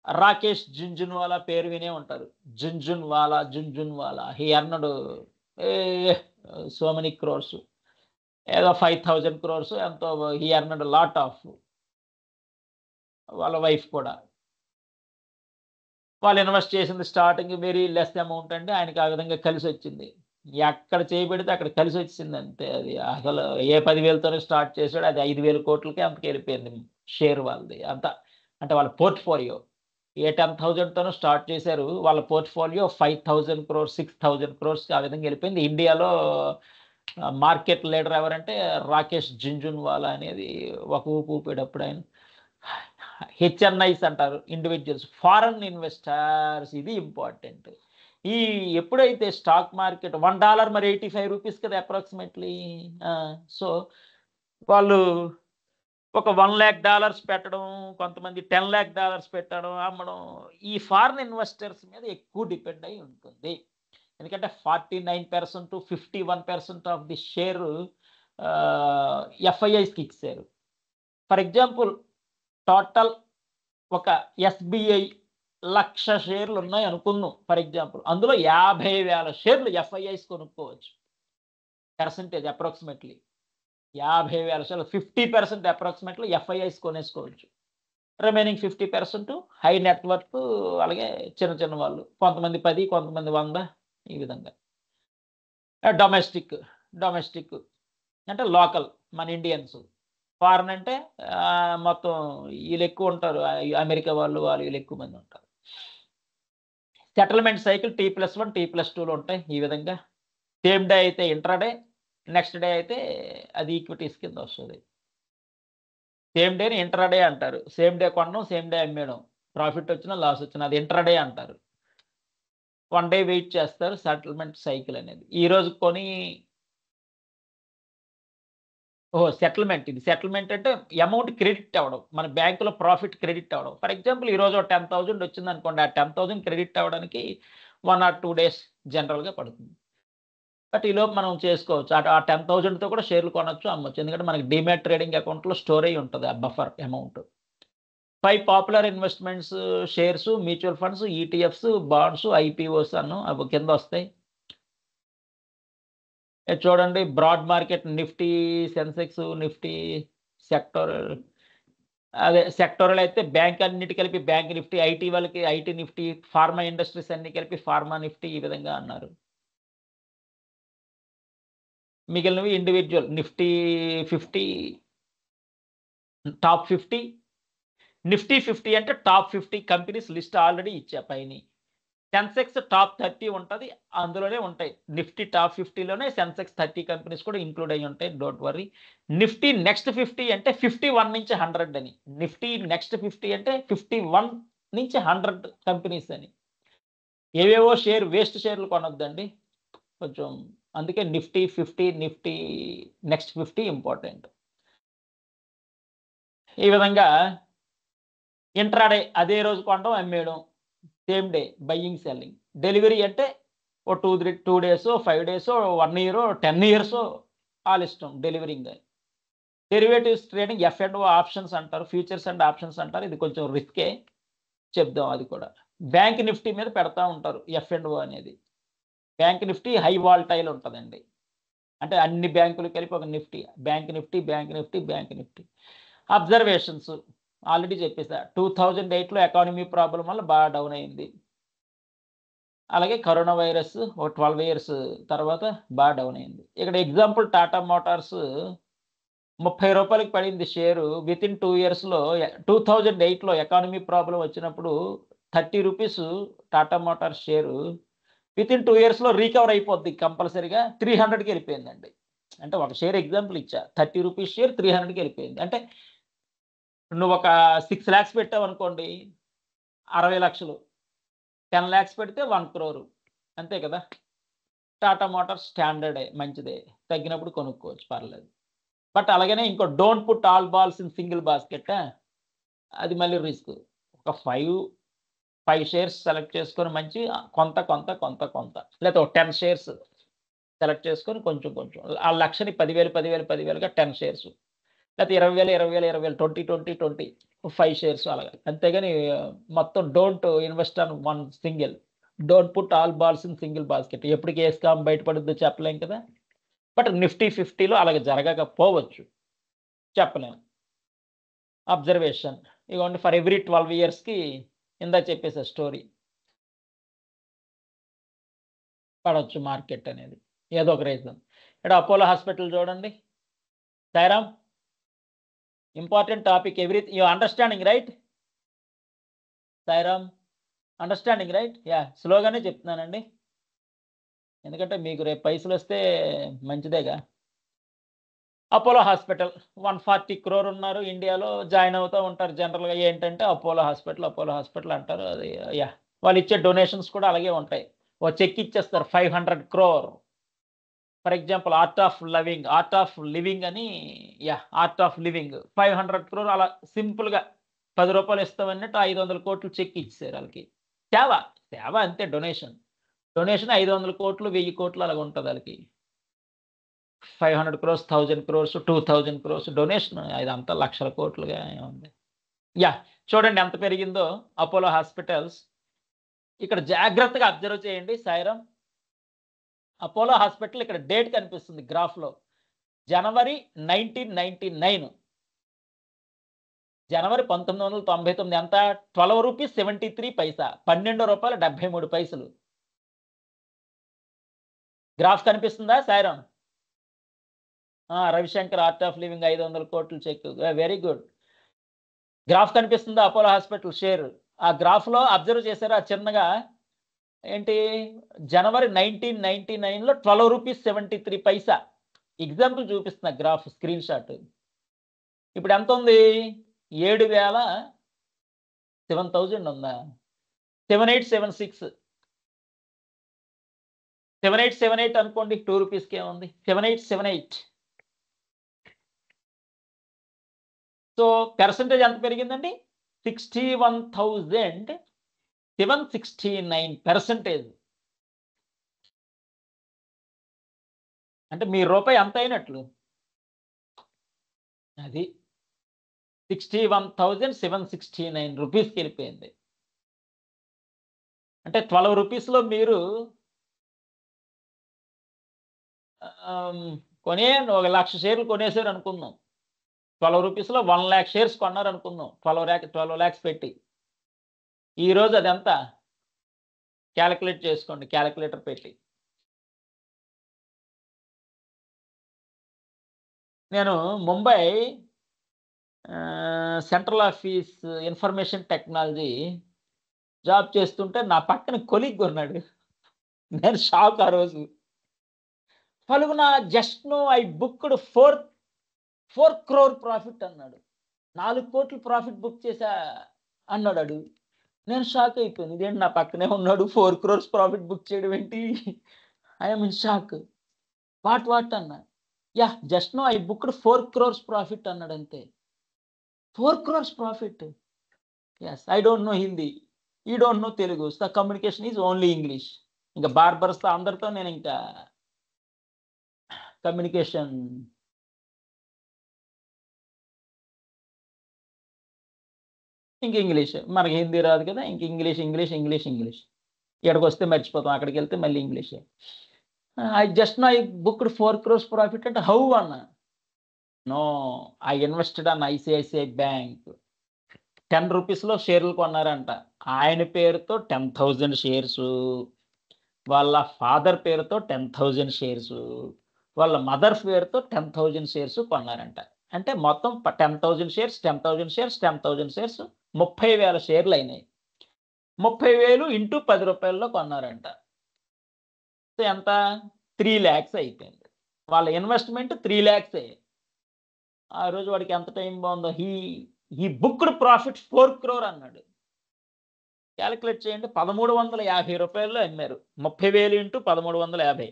రాకేష్ జుంజున్వాలా పేరు వినే ఉంటారు. జుంజున్వాలా హి ఎర్న్డ్ ఏ సో మెనీ క్రోర్స్. ఏదో 5,000 క్రోర్స్ ఎంతో హి ఎర్న్డ్ లాట్ ఆఫ్. వాళ్ళ వైఫ్ కూడా. వాళ్ళు ఇన్వెస్ట్ చేసింది స్టార్టింగ్ వెరీ లెస్ అమౌంట్ అండి. ఆయనకి ఆ విధంగా కలిసొచ్చింది. ఎక్కడ చేయబెడితే అక్కడ కలిసొచ్చేసింది అంతే. అది అసలు ఏ 10,000తోనే స్టార్ట్ చేసాడో అది 5,000 కోట్లకి అంతకెళ్ళిపోయింది షేర్ వాళ్ళది. అంత అంటే వాళ్ళ పోర్ట్‌ఫోలియో. ఏ 10,000తోనో స్టార్ట్ చేశారు. వాళ్ళ పోర్ట్‌ఫోలియో 5,000 క్రోర్స్, 6,000 క్రోర్స్‌కి ఆ విధంగా ఎళ్ళిపోయింది. ఇండియాలో మార్కెట్ లీడర్ ఎవరంటే రాకేష్ జుంజున్వాలా అనేది ఒక ఊపు ఊపేటప్పుడు ఆయన. హెచ్ఎన్ఐస్ అంటారు ఇండివిడ్యువల్స్. ఫారెన్ ఇన్వెస్టర్స్ ఇది ఇంపార్టెంట్. ఈ ఎప్పుడైతే స్టాక్ మార్కెట్ $1 మరి ₹85 కదా అప్రాక్సిమేట్‌లీ. సో, వాళ్ళు ఒక $1,00,000 పెట్టడం, కొంతమంది $10,00,000 పెట్టడం, అమ్మడం. ఈ ఫారెన్ ఇన్వెస్టర్స్ మీద ఎక్కువ డిపెండ్ అయ్యి ఉంటుంది. ఎందుకంటే 49%, 51% ఆఫ్ ది షేర్ ఎఫ్ఐఐస్‌కి ఇచ్చేసారు. ఫర్ ఎగ్జాంపుల్ టోటల్ ఒక ఎస్‌బీఐ 1,00,000 షేర్లు ఉన్నాయి అనుకుందాం ఫర్ ఎగ్జాంపుల్. అందులో 50,000 షేర్లు ఎఫ్ఐఐస్ కొనుక్కోవచ్చు. పర్సెంటేజ్ అప్రాక్సిమేట్‌లీ 50,000 షేర్లు 50% అప్రాక్సిమేట్‌లీ ఎఫ్ఐఐస్ కొనేసుకోవచ్చు. రిమైనింగ్ 50% హై నెట్ వర్త్ అలాగే చిన్న చిన్న వాళ్ళు. కొంతమంది 10, కొంతమంది 100 ఈ విధంగా. డొమెస్టిక్. డొమెస్టిక్ అంటే లోకల్ మన ఇండియన్స్, ఫారెన్ అంటే మొత్తం వీళ్ళు ఎక్కువ ఉంటారు, అమెరికా వాళ్ళు వీళ్ళు ఎక్కువ మంది ఉంటారు. సెటిల్మెంట్ సైకిల్ T+1 T+2లో ఉంటాయి ఈ విధంగా. సేమ్ డే అయితే ఇంట్రాడే, నెక్స్ట్ డే అయితే అది ఈక్విటీస్ కింద వస్తుంది. సేమ్ డేని ఇంట్రాడే అంటారు. సేమ్ డే కొనడం, సేమ్ డే అమ్మేయడం, ప్రాఫిట్ వచ్చినా లాస్ వచ్చినా అది ఇంట్రాడే అంటారు. 1 డే వెయిట్ చేస్తారు సెటిల్మెంట్ సైకిల్ అనేది. ఈ రోజు కొని సెటిల్మెంట్, ఇది సెటిల్మెంట్ అంటే అమౌంట్ క్రెడిట్ అవ్వడం, మన బ్యాంకులో ప్రాఫిట్ క్రెడిట్ అవ్వడం. ఫర్ ఎగ్జాంపుల్ ఈరోజు 10,000 వచ్చిందనుకోండి, ఆ 10,000 క్రెడిట్ అవ్వడానికి 1 or 2 డేస్ జనరల్గా పడుతుంది. బట్ ఈలోపు మనం చేసుకోవచ్చు. ఆ 10,000తో కూడా షేర్లు కొనొచ్చు, అమ్మొచ్చు. ఎందుకంటే మనకి డీమ్యాట్ ట్రేడింగ్ అకౌంట్లో స్టోర్ అయ్యి ఉంటుంది ఆ buffer amount. 5 popular investments shares, mutual funds, ETFs, bonds, IPOs అవి కింద వస్తాయి. చూడండి, broad market, Nifty, Sensex, Nifty, sectoral, అదే సెక్టోరల్ అయితే బ్యాంక్ అన్నిటి కలిపి బ్యాంక్ నిఫ్టీ, ఐటీ వాళ్ళకి ఐటీ నిఫ్టీ, ఫార్మా ఇండస్ట్రీస్ అన్ని కలిపి ఫార్మా నిఫ్టీ, ఈ విధంగా అన్నారు. మిగిలినవి ఇండివిజువల్ నిఫ్టీ 50, టాప్ 50, నిఫ్టీ 50 అంటే టాప్ 50 కంపెనీస్ లిస్ట్ ఆల్రెడీ ఇచ్చా పైన. సెన్సెక్స్ టాప్ 30 ఉంటుంది, అందులోనే ఉంటాయి. నిఫ్టీ టాప్ 50లోనే సెన్సెక్స్ 30 కంపెనీస్ కూడా ఇంక్లూడ్ అయ్యి ఉంటాయి, డోంట్ వర్రీ. నిఫ్టీ నెక్స్ట్ 50 అంటే 51 నుంచి 100 అని. నిఫ్టీ నెక్స్ట్ 50 అంటే 51 నుంచి 100 కంపెనీస్ అని. ఏవేవో వేస్ట్ షేర్లు కొనొద్దండి కొంచెం. అందుకే నిఫ్టీ 50, నిఫ్టీ నెక్స్ట్ 50 ఇంపార్టెంట్. ఈ విధంగా ఇంట్రాడే అదే రోజు కొనడం, అమ్మేయడం, same day buying selling. Delivery అంటే ఓ 2 డేసో, 5 డేసో, 1 ఇయరో, 10 ఇయర్సో వాళ్ళ ఇష్టం delivering. Derivatives trading F&O options అంటారు, ఫ్యూచర్స్ అండ్ ఆప్షన్స్ అంటారు. ఇది కొంచెం రిస్కే, చెప్దాం అది కూడా. బ్యాంక్ నిఫ్టీ మీద పెడతా ఉంటారు F&O అనేది. బ్యాంక్ నిఫ్టీ హై వాల్టైల్ ఉంటుందండి, అంటే అన్ని బ్యాంకులు కలిపి ఒక Nifty. Bank Nifty, bank Nifty, bank Nifty. Observations already చెప్పేసా. 2008లో ఎకానమీ ప్రాబ్లం వల్ల బాగా డౌన్ అయింది. అలాగే కరోనా వైరస్ ఒక 12 ఇయర్స్ తర్వాత బాగా డౌన్ అయింది. ఇక్కడ ఎగ్జాంపుల్ టాటా మోటార్స్ 30 రూపాయలకి పడింది షేరు. వితిన్ 2 ఇయర్స్లో 2008లో ఎకానమీ ప్రాబ్లం వచ్చినప్పుడు 30 rupees Tata Motors share within 2 ఇయర్స్లో రీకవర్ అయిపోద్ది కంపల్సరీగా. 300కి వెళ్ళిపోయిందండి. అంటే ఒక షేర్ ఎగ్జాంపుల్ ఇచ్చా. 30 రూపీస్ షేర్ 300కి వెళ్ళిపోయింది. అంటే నువ్వు ఒక 6 lakhs పెట్టావు అనుకోండి, 60 లక్షలు. 10 lakhs పెడితే 1 crore, అంతే కదా. టాటా మోటార్స్ స్టాండర్డే, మంచిదే, తగ్గినప్పుడు కొనుక్కోవచ్చు, పర్లేదు. బట్ అలాగనే ఇంకో don't put all balls in single basket, అది మళ్ళీ రిస్క్. ఒక 5 షేర్స్ సెలెక్ట్ చేసుకొని మంచి కొంత కొంత కొంత కొంత, లేదా ఒక 10 షేర్స్ సెలెక్ట్ చేసుకొని కొంచెం కొంచెం ఆ లక్షని 10,000గా 10 షేర్స్, లేకపోతే 20,000 20 5 షేర్స్ అలాగా. అంతేగాని మొత్తం don't invest on one single, don't put all balls in single basket. ఎప్పటికి ఏ స్కామ్ బయటపడుద్దో చెప్పలేం కదా. బట్ నిఫ్టీ 50లో అలాగ జరగకపోవచ్చు, చెప్పలేము. అబ్జర్వేషన్ ఇగోండి, ఫర్ ఎవ్రీ 12 ఇయర్స్కి ఇందా చెప్పేసా స్టోరీ, పడవచ్చు మార్కెట్ అనేది, ఏదో ఒక రీజన్. ఇక్కడ అపోలో హాస్పిటల్ చూడండి, Sairam, important topic. You understanding right Sairam? Understanding right? Yeah, స్లోగానే చెప్తున్నానండి, ఎందుకంటే మీకు రేపు పైసలు వస్తే మంచిదేగా. అపోలో హాస్పిటల్ 140 crore ఉన్నారు ఇండియాలో, జాయిన్ అవుతూ ఉంటారు జనరల్గా. ఏంటంటే అపోలో హాస్పిటల్ అంటారు. అది యా, వాళ్ళు ఇచ్చే డొనేషన్స్ కూడా అలాగే ఉంటాయి. ఓ చెక్ ఇచ్చేస్తారు 500 crore. For example art of living అని, yeah, art of living 500 crore, అలా సింపుల్గా 10 రూపాయలు ఇస్తామన్నట్టు 500 కోట్లు చెక్ ఇచ్చారు వాళ్ళకి. సేవ అంతే. డొనేషన్ 500 కోట్లు, 1000 కోట్లు అలాగ ఉంటుంది వాళ్ళకి. 500 crores, 1000 crores, 2000 crores డొనేషన్. ఇదంతా లక్షల కోట్లుగా ఉంది. యా, చూడండి ఎంత పెరిగిందో అపోలో హాస్పిటల్స్. ఇక్కడ జాగ్రత్తగా అబ్జర్వ్ చేయండి సాయిరామ్. అపోలో హాస్పిటల్ ఇక్కడ డేట్ కనిపిస్తుంది గ్రాఫ్లో, జనవరి 1999, జనవరి 1999. ఎంత? 12 రూపీస్ 73 పైసా, 12 రూపాయలు 73 పైసలు. గ్రాఫ్ కనిపిస్తుందా Sairam? Ravishankar art of living 500 కోట్లు చెక్. Very good. గ్రాఫ్ కనిపిస్తుందా అపోలో హాస్పిటల్ షేర్? ఆ గ్రాఫ్లో అబ్జర్వ్ చేశారా చిన్నగా ఏంటి జనవరి 1999లో ₹12.73. ఎగ్జాంపుల్ చూపిస్తున్నా గ్రాఫ్ స్క్రీన్ షాట్. ఇప్పుడు ఎంత ఉంది? 7,000 ఉందా? 7876 7878 అనుకోండి. ₹2కి ఏముంది? 7878. సో పర్సెంటేజ్ ఎంత పెరిగిందండి? 61,769%. అంటే మీ రూపాయి ఎంత అయినట్లు? అది 61,769 రూపీస్కి వెళ్ళిపోయింది. అంటే ₹12లో మీరు కొనే 1,00,000 షేర్లు కొనేసారు అనుకుందాం. ₹12లో 1,00,000 షేర్స్ కొన్నారు అనుకుందాం. 12 lakhs పెట్టి. ఈరోజు అది ఎంత? క్యాలిక్యులేట్ చేసుకోండి క్యాలిక్యులేటర్ పెట్టి. నేను Mumbai central office information technology job చేస్తుంటే నా పక్కన కొలీగ్ ఉన్నాడు. నేను షాక్ ఆ రోజు. పలుగున just no I booked 4 crore profit అన్నాడు. 4 కోట్లు ప్రాఫిట్ బుక్ చేశా అన్నాడు. నేను షాక్ అయిపోయాను. ఇదేంటి నా పక్కనే ఉన్నాడు 4 crores ప్రాఫిట్ బుక్ చేయడం ఏంటి? I'm in shock. వాట్ అన్నా. Just no I booked 4 crores profit అన్నాడు అంతే. 4 crores profit. Yes, I don't know Hindi, he don't know Telugu. So communication is only English. ఇంకా బార్బర్స్తో అందరితో నేను ఇంకా కమ్యూనికేషన్ ఇంక ఇంగ్లీష్. మనకి హిందీ రాదు కదా, ఇంక ఇంగ్లీష్. ఇక్కడికి వస్తే మర్చిపోతాం, అక్కడికి వెళ్తే మళ్ళీ ఇంగ్లీషే. ఐ బుక్డ్ 4 crores ప్రాఫిట్ అంటే హౌ అన్నా. No, I invested on ICICI bank. ₹10లో షేర్లు కొన్నారంట. ఆయన పేరుతో 10,000 షేర్స్, వాళ్ళ ఫాదర్ పేరుతో 10,000 షేర్స్, వాళ్ళ మదర్ పేరుతో 10,000 షేర్స్ కొన్నారంట. అంటే మొత్తం 10,000 షేర్స్ 30,000 షేర్లు అయినాయి. 30,000 ఇంటూ ₹10 కొన్నారంట. సో ఎంత? 3 lakhs అయిపోయింది. వాళ్ళ ఇన్వెస్ట్మెంట్ 3 lakhs. ఆ రోజు వాడికి ఎంత టైం బాగుందో. హీ బుక్డ్ ప్రాఫిట్ 4 crore అన్నాడు. క్యాలిక్యులేట్ చేయండి. ₹1,350 అమ్మారు. 30,000 ఇంటూ 1,350.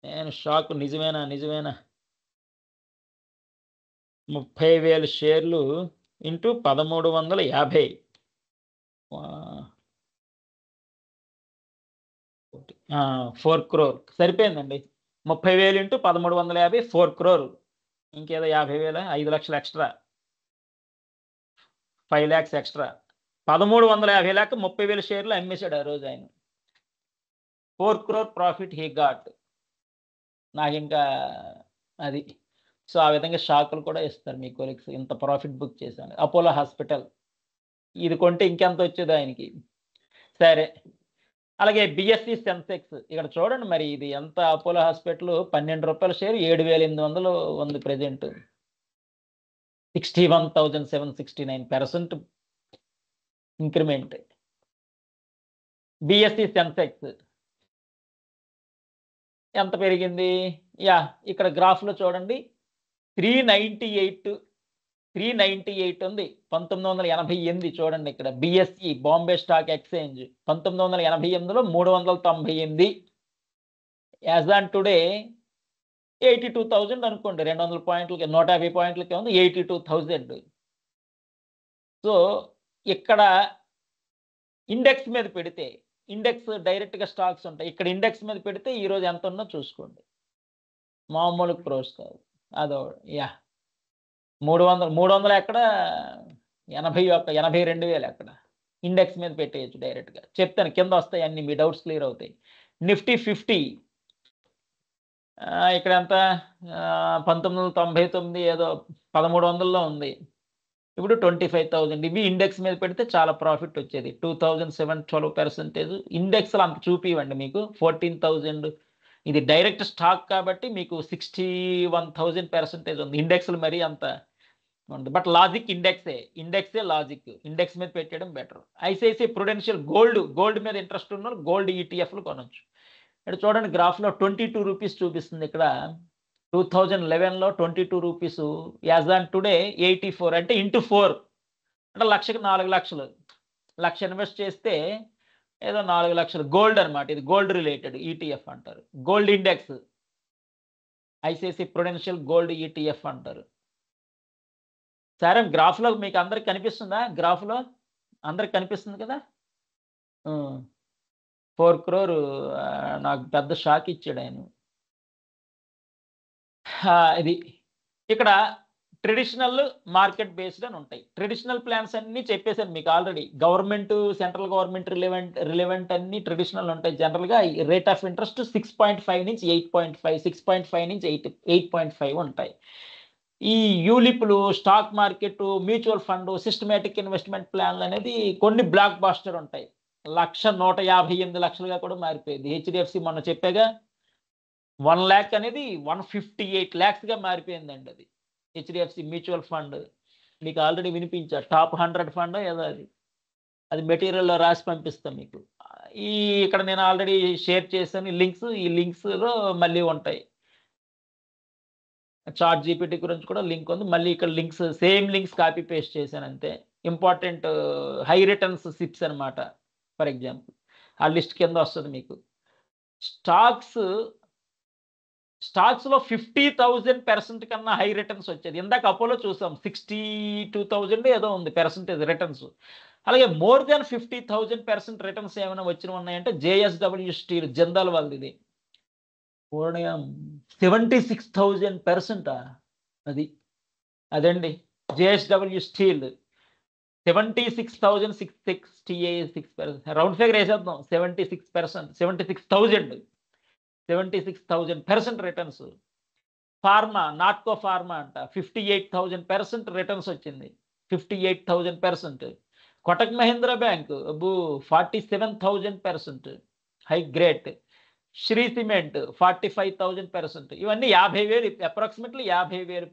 నేను షాక్. నిజమేనా? 30,000 షేర్లు ఇంటూ 1,350. 4 crore సరిపోయిందండి. 30,000 ఇంటూ 1,350 4 crore. ఇంకేదో 50,000 5 లక్షలు ఎక్స్ట్రా, 5 lakhs ఎక్స్ట్రా. 1,350 లాక్ 30,000 షేర్లు అమ్మేశాడు ఆ రోజు ఆయన. 4 crore ప్రాఫిట్ హీ గాట్. నాకు ఇంకా అది. సో ఆ విధంగా షాకులు కూడా ఇస్తారు మీ కొలీగ్స్. ఇంత ప్రాఫిట్ బుక్ చేశాను. అపోలో హాస్పిటల్ ఇది కొంటే ఇంకెంత వచ్చేది ఆయనకి. సరే, అలాగే బిఎస్సి సెన్సెక్స్ ఇక్కడ చూడండి. మరి ఇది ఎంత? అపోలో హాస్పిటల్ ₹12 షేర్ 7,800 ఉంది ప్రెజెంట్. 61,769% ఇంక్రిమెంట్. బిఎస్సి సెన్సెక్స్ ఎంత పెరిగింది? ఇక్కడ గ్రాఫ్లో చూడండి. 398 ఉంది. 1988 చూడండి ఇక్కడ. బిఎస్సి బాంబే స్టాక్ ఎక్స్చేంజ్ 1988లో 398. యాజ్ ఆన్ టుడే 82,000 అనుకోండి. 200 పాయింట్లకి 150 పాయింట్లకి ఉంది 82,000. సో ఇక్కడ ఇండెక్స్ మీద పెడితే, ఇండెక్స్ డైరెక్ట్గా స్టాక్స్ ఉంటాయి. ఇక్కడ ఇండెక్స్ మీద పెడితే ఈరోజు ఎంత ఉందో చూసుకోండి. మామూలు క్రోస్ కాదు. అదో 300 ఎక్కడ, 82,000 ఎక్కడ. ఇండెక్స్ మీద పెట్టేయచ్చు డైరెక్ట్గా. చెప్తాను, కింద వస్తాయి అన్ని, మీ డౌట్స్ క్లియర్ అవుతాయి. నిఫ్టీ 50 ఇక్కడ ఎంత? 1999 ఏదో 1,300లో ఉంది. ఇప్పుడు 25,000. ఇవి ఇండెక్స్ మీద పెడితే చాలా ప్రాఫిట్ వచ్చేది. 2007 12%. ఇండెక్స్లో అంత చూపివ్వండి మీకు 14,000. ఇది డైరెక్ట్ స్టాక్ కాబట్టి మీకు 61,000% ఉంది. ఇండెక్స్లు మరీ అంత ఉంది. బట్ లాజిక్ ఇండెక్సే లాజిక్. ఇండెక్స్ మీద పెట్టడం బెటర్. ఐసిఐసిఐ ప్రుడెన్షియల్ గోల్డ్ మీద ఇంట్రెస్ట్ ఉన్న గోల్డ్ ఈటీఎఫ్లు కొనొచ్చు. ఇక్కడ చూడండి గ్రాఫ్లో 22 రూపీస్ చూపిస్తుంది. ఇక్కడ 2011లో 22 రూపీస్, యాజ్ ఆన్ టుడే 84, అంటే ఇంటూ 4, అంటే లక్షకి 4 లక్షలు. లక్ష ఇన్వెస్ట్ చేస్తే ఏదో 4 లక్షలు. గోల్డ్ అనమాట, ఇది గోల్డ్ రిలేటెడ్ ఈటీఎఫ్ అంటారు. Gold index, ICICI Prudential gold ETF అంటారు. సరే, గ్రాఫ్లో మీకు అందరికి కనిపిస్తుందా? గ్రాఫ్లో అందరికి కనిపిస్తుంది కదా. 4 crore నాకు పెద్ద షాక్ ఇచ్చాడు ఆయన. ఇది ఇక్కడ ట్రెడిషనల్ మార్కెట్ బేస్డ్ అని ఉంటాయి. ట్రెడిషనల్ ప్లాన్స్ అన్ని చెప్పేశాను మీకు already. Government, central government relevant అన్ని ట్రెడిషనల్ ఉంటాయి. జనరల్గా రేట్ ఆఫ్ ఇంట్రెస్ట్ 6.5 నుంచి 8.5, 6.5 నుంచి 8.5 ఉంటాయి. ఈ యూలిప్లు, stock market, mutual fund, systematic investment ప్లాన్లు అనేది కొన్ని బ్లాక్ బాస్టర్ ఉంటాయి. 1,158 లక్షలుగా కూడా మారిపోయింది. హెచ్డిఎఫ్సి మొన్న చెప్పాగా 1 lakh అనేది 158 lakhsగా మారిపోయిందండి. అది హెచ్డిఎఫ్సి మ్యూచువల్ ఫండ్ మీకు ఆల్రెడీ వినిపించా. టాప్ 100 ఫండ్ ఏదో అది మెటీరియల్లో రాసి పంపిస్తాం మీకు. ఇక్కడ నేను ఆల్రెడీ షేర్ చేశాను లింక్స్. ఈ లింక్స్లో మళ్ళీ ఉంటాయి. చాట్ జీపీటీ గురించి కూడా లింక్ ఉంది. మళ్ళీ ఇక్కడ links, same links copy paste చేశాను అంతే. ఇంపార్టెంట్ హై రిటర్న్స్ సిప్స్ అనమాట. ఫర్ ఎగ్జాంపుల్ ఆ లిస్ట్ కింద వస్తుంది మీకు. స్టాక్స్లో 50,000% కన్నా హై రిటర్న్స్ వచ్చేది. ఇందాక అపోలో చూసాం 62,000 ఏదో ఉంది పర్సెంటేజ్ రిటర్న్స్. అలాగే మోర్ దాన్ 50,000% రిటర్న్స్ ఏమైనా వచ్చినవి ఉన్నాయంటే జేఎస్డబ్ల్యూ స్టీల్, జిందాల్ వాళ్ళది 76,000%. అదండి జేఎస్డబ్ల్యూ స్టీల్ 76,666%. రౌండ్ ఫిగర్ వేసేద్దాం. 76%, 76,000% రిటర్న్స్. ఫార్మా, నాట్కో ఫార్మా అంట 58,000% రిటర్న్స్ వచ్చింది. 58,000%. Kotak Mahindra bank 47,000%. High great. Shree cement 45,000%. ఇవన్నీ 50,000, అప్రాక్సిమేట్లీ 50,000.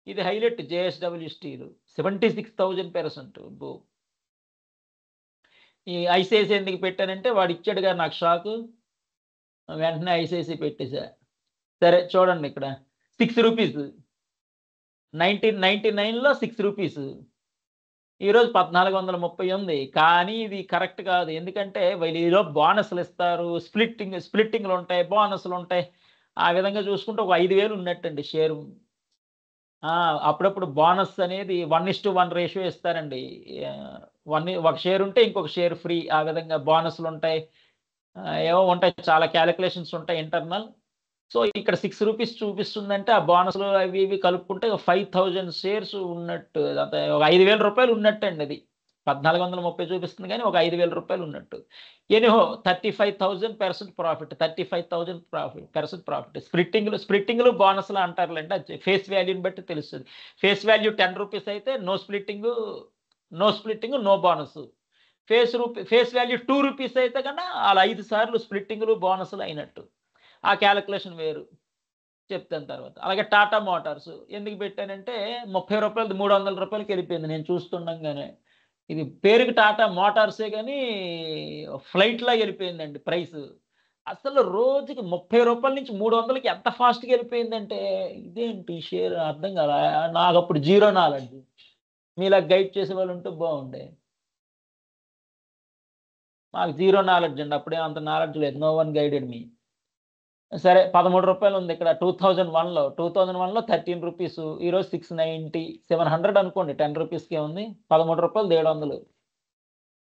ఇది హైలైట్. JSW steel 76,000%. ఈ ఐసిఐసిఐ ఎందుకు పెట్టానంటే వాడు ఇచ్చాడుగా నాకు షాకు, వెంటనే ఐసిఐసిఐ పెట్టేశా. సరే చూడండి ఇక్కడ 6 రూపీస్ 1999లో 6 రూపీస్. ఈరోజు 1430 ఉంది. కానీ ఇది కరెక్ట్ కాదు. ఎందుకంటే వీళ్ళు ఈరోజు బోనస్లు ఇస్తారు, స్ప్లిట్టింగ్లు ఉంటాయి, బోనస్లు ఉంటాయి. ఆ విధంగా చూసుకుంటే ఒక 5,000 ఉన్నట్టండి షేరు. అప్పుడప్పుడు బోనస్ అనేది 1:1 రేషియో ఇస్తారండి. ఒక షేర్ ఉంటే ఇంకొక షేర్ ఫ్రీ. ఆ విధంగా బోనస్లు ఉంటాయి, ఏవో ఉంటాయి, చాలా క్యాలిక్యులేషన్స్ ఉంటాయి ఇంటర్నల్. సో ఇక్కడ 6 రూపీస్ చూపిస్తుందంటే ఆ బోనస్లు అవి ఇవి కలుపుకుంటే 5,000 షేర్స్ ఉన్నట్టు, ఒక 5,000 రూపాయలు ఉన్నట్టు అండి. అది 1430 చూపిస్తుంది కానీ ఒక 5,000 రూపాయలు ఉన్నట్టు. Anyhow 35,000% profit. 35,000% ప్రాఫిట్. స్ప్లిట్టింగ్లు బోనస్లు అంటారులేండి. అది ఫేస్ వాల్యూని బట్టి తెలుస్తుంది. ఫేస్ వాల్యూ 10 రూపీస్ అయితే no splitting, no bonus. Face value 2 rupees అయితే కన్నా అలా 5 సార్లు స్ప్లిట్టింగ్లు, బోనస్లు అయినట్టు. ఆ క్యాలిక్యులేషన్ వేరు, చెప్తాను తర్వాత. అలాగే టాటా మోటార్స్ ఎందుకు పెట్టానంటే 30 రూపాయలు 300 రూపాయలకి వెళ్ళిపోయింది నేను చూస్తుండగానే. ఇది పేరుకి టాటా మోటార్సే కానీ ఫ్లైట్లా వెళ్ళిపోయిందండి ప్రైస్. అసలు రోజుకి 30 రూపాయల నుంచి 300కి ఎంత ఫాస్ట్గా వెళ్ళిపోయిందంటే ఇదేంటి షేర్ అర్థం కాదు. నాకు అప్పుడు జీరో నాలెడ్జ్. మీలా గైడ్ చేసే వాళ్ళు ఉంటే బాగుండే. మాకు జీరో నాలెడ్జ్ అండి. అప్పుడే అంత నాలెడ్జ్ లేదు. No one guided me. సరే 13 రూపాయలు ఉంది ఇక్కడ 2001లో. 13 రూపీస్. ఈరోజు 690, 700 అనుకోండి. 10 రూపీస్కే ఉంది. 13 రూపాయలు 700.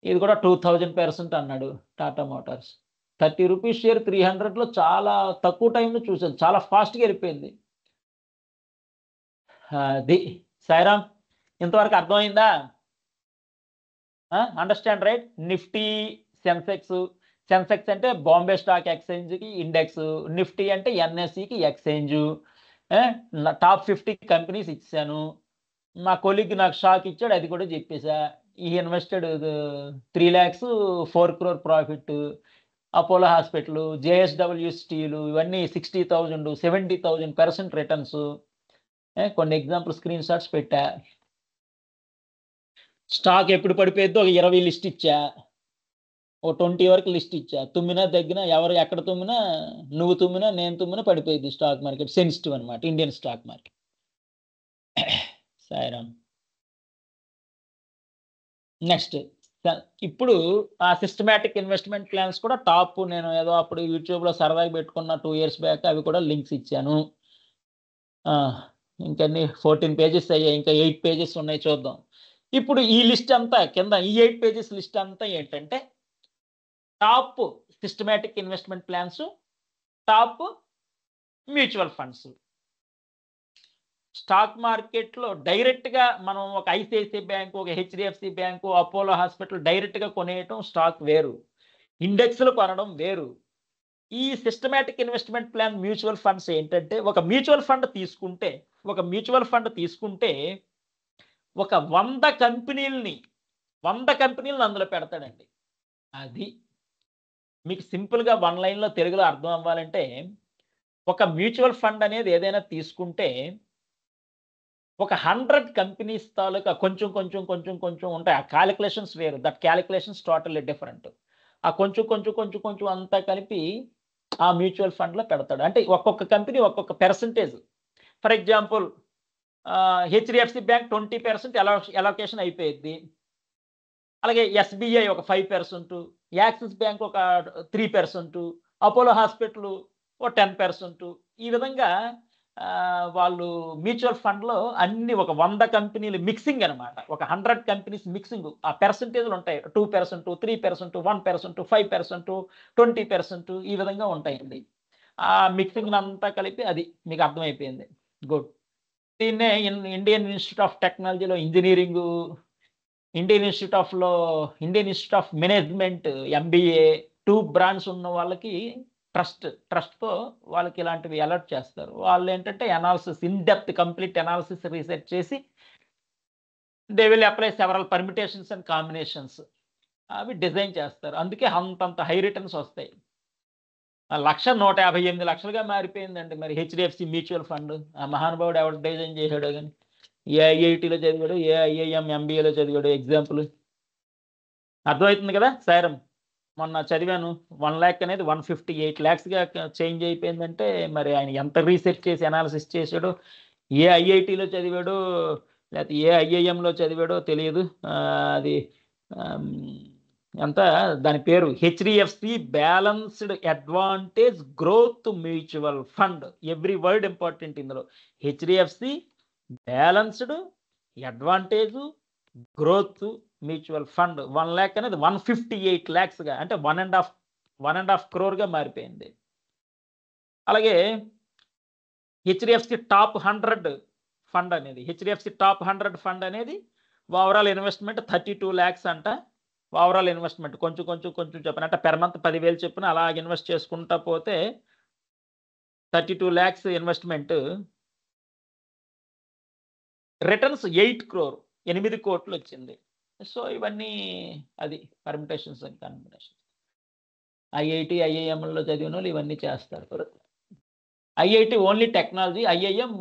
ఇది కూడా 2000% అన్నాడు టాటా మోటార్స్. 30 రూపీస్ షేర్ 300లో చాలా తక్కువ టైంలో చూసాను. చాలా ఫాస్ట్గా వెళ్ళిపోయింది. అది సాయిరామ్, ఇంతవరకు అర్థమైందా? Understand right? నిఫ్టీ, సెన్సెక్స్ అంటే బాంబే స్టాక్ ఎక్స్చేంజ్కి ఇండెక్స్, నిఫ్టీ అంటే ఎన్ఎస్సికి ఎక్స్చేంజ్, టాప్ 50 కంపెనీస్ ఇచ్చాను. మా కొలీగ్ నాకు షాక్ ఇచ్చాడు, అది కూడా చెప్పేసా. ఈ invested 3 lakhs 4 crore profit. Apollo hospital, JSW steel ఇవన్నీ 60,000, 70,000% రిటర్న్స్. కొన్ని ఎగ్జాంపుల్ స్క్రీన్ షాట్స్ పెట్టా. స్టాక్ ఎప్పుడు పడిపోయిద్దో ఒక 20 లిస్ట్ ఇచ్చా. ఓ 20 వరకు లిస్ట్ ఇచ్చా. తుమ్మినా దగ్గినా ఎవరు ఎక్కడ తుమ్మినా, నువ్వు తుమ్మినా నేను తుమ్మినా పడిపోయిద్ది స్టాక్ మార్కెట్. సెన్సిటివ్ అనమాట Indian stock market. Sairam. Next ఇప్పుడు ఆ సిస్టమాటిక్ ఇన్వెస్ట్మెంట్ ప్లాన్స్ కూడా టాప్, నేను ఏదో అప్పుడు యూట్యూబ్లో సరదాగా పెట్టుకున్న 2 years బ్యాక్ అవి కూడా లింక్స్ ఇచ్చాను. ఇంకన్నీ 14 pages అయ్యాయి, ఇంకా 8 pages ఉన్నాయి, చూద్దాం. ఇప్పుడు ఈ లిస్ట్ అంతా కింద ఈ 8 pages లిస్ట్ అంతా ఏంటంటే top systematic investment plans, top mutual funds. Stock మార్కెట్లో డైరెక్ట్గా మనం ఒక ఐసిఐసిఐ బ్యాంకు, ఒక హెచ్డిఎఫ్సి బ్యాంకు, అపోలో హాస్పిటల్ డైరెక్ట్గా కొనేయటం స్టాక్ వేరు, ఇండెక్స్లు కొనడం వేరు. ఈ systematic investment plan mutual funds ఏంటంటే ఒక మ్యూచువల్ ఫండ్ తీసుకుంటే ఒక 100 కంపెనీలని అందులో పెడతాడండి. అది మీకు సింపుల్గా 1 lineలో తెలుగులో అర్థం అవ్వాలంటే, ఒక మ్యూచువల్ ఫండ్ అనేది ఏదైనా తీసుకుంటే ఒక 100 కంపెనీస్ తాలూకా కొంచెం ఉంటాయి. ఆ క్యాలిక్యులేషన్స్ వేరు. That calculations totally different. ఆ కొంచెం అంతా కలిపి ఆ మ్యూచువల్ ఫండ్లో పెడతాడు. అంటే ఒక్కొక్క కంపెనీ ఒక్కొక్క percentage. For example HDFC bank 20% allocation అయిపోయింది. అలాగే ఎస్బీఐ ఒక 5%, యాక్సిస్ బ్యాంక్ ఒక 3%, అపోలో హాస్పిటల్ ఒక 10%. ఈ విధంగా వాళ్ళు మ్యూచువల్ ఫండ్లో అన్ని ఒక 100 కంపెనీలు మిక్సింగ్ అనమాట. ఒక 100 కంపెనీస్ మిక్సింగ్. ఆ పెర్సెంటేజ్లు ఉంటాయి. 2%, 3%, 1%, 5%, 20% ఈ విధంగా ఉంటాయండి. ఆ మిక్సింగ్ అంతా కలిపి అది మీకు అర్థమైపోయింది. గుడ్. దీన్నే ఇండియన్ ఇన్స్టిట్యూట్ ఆఫ్ టెక్నాలజీలో engineering, Indian Institute of Management MBA 2 branch ఉన్న వాళ్ళకి ట్రస్ట్తో వాళ్ళకి ఇలాంటివి అలర్ట్ చేస్తారు. వాళ్ళు ఏంటంటే analysis, in depth complete analysis research చేసి they will apply several permutations and combinations అవి డిజైన్ చేస్తారు. అందుకే అంతంత హై రిటర్న్స్ వస్తాయి. 1,158 లక్షలుగా మారిపోయిందండి మరి హెచ్డిఎఫ్సి మ్యూచువల్ ఫండ్. ఆ మహానుభావుడు ఎవరు డిజైన్ చేశాడో కానీ, ఏ ఐఐటీలో చదివాడు, ఏ ఐఐఎం ఎంబీఏలో చదివాడు. ఎగ్జాంపుల్ అర్థమవుతుంది కదా సారం. మొన్న చదివాను 1 lakh అనేది 158 lakhsగా చేంజ్ అయిపోయిందంటే మరి ఆయన ఎంత రీసెర్చ్ చేసి అనాలిసిస్ చేశాడో, ఏ ఐఐటీలో చదివాడో లేకపోతే ఏ ఐఐఎంలో చదివాడో తెలియదు. అది ఎంత దాని పేరు HDFC balanced advantage growth mutual fund. Every word important ఇందులో. HDFC balanced advantage growth mutual fund 1 lakh అనేది 158 lakhsగా, అంటే 1.5 crore మారిపోయింది. అలాగే హెచ్డిఎఫ్సి టాప్ 100 ఫండ్ అనేది ఓవరాల్ ఇన్వెస్ట్మెంట్ 32 lakhs అంట. ఓవరాల్ ఇన్వెస్ట్మెంట్ కొంచెం చెప్పిన అంటే పెర్ మంత్ 10,000 చెప్పిన అలా ఇన్వెస్ట్ చేసుకుంటా పోతే 32 lakhs ఇన్వెస్ట్మెంట్, రిటర్న్స్ 8 crore, 8 కోట్లు వచ్చింది. సో ఇవన్నీ అది పర్మిటేషన్స్ అండ్ కాంబినేషన్స్. ఐఐటి ఐఐఎంలో చదివిన వాళ్ళు ఇవన్నీ చేస్తారు. IIT only technology, IIM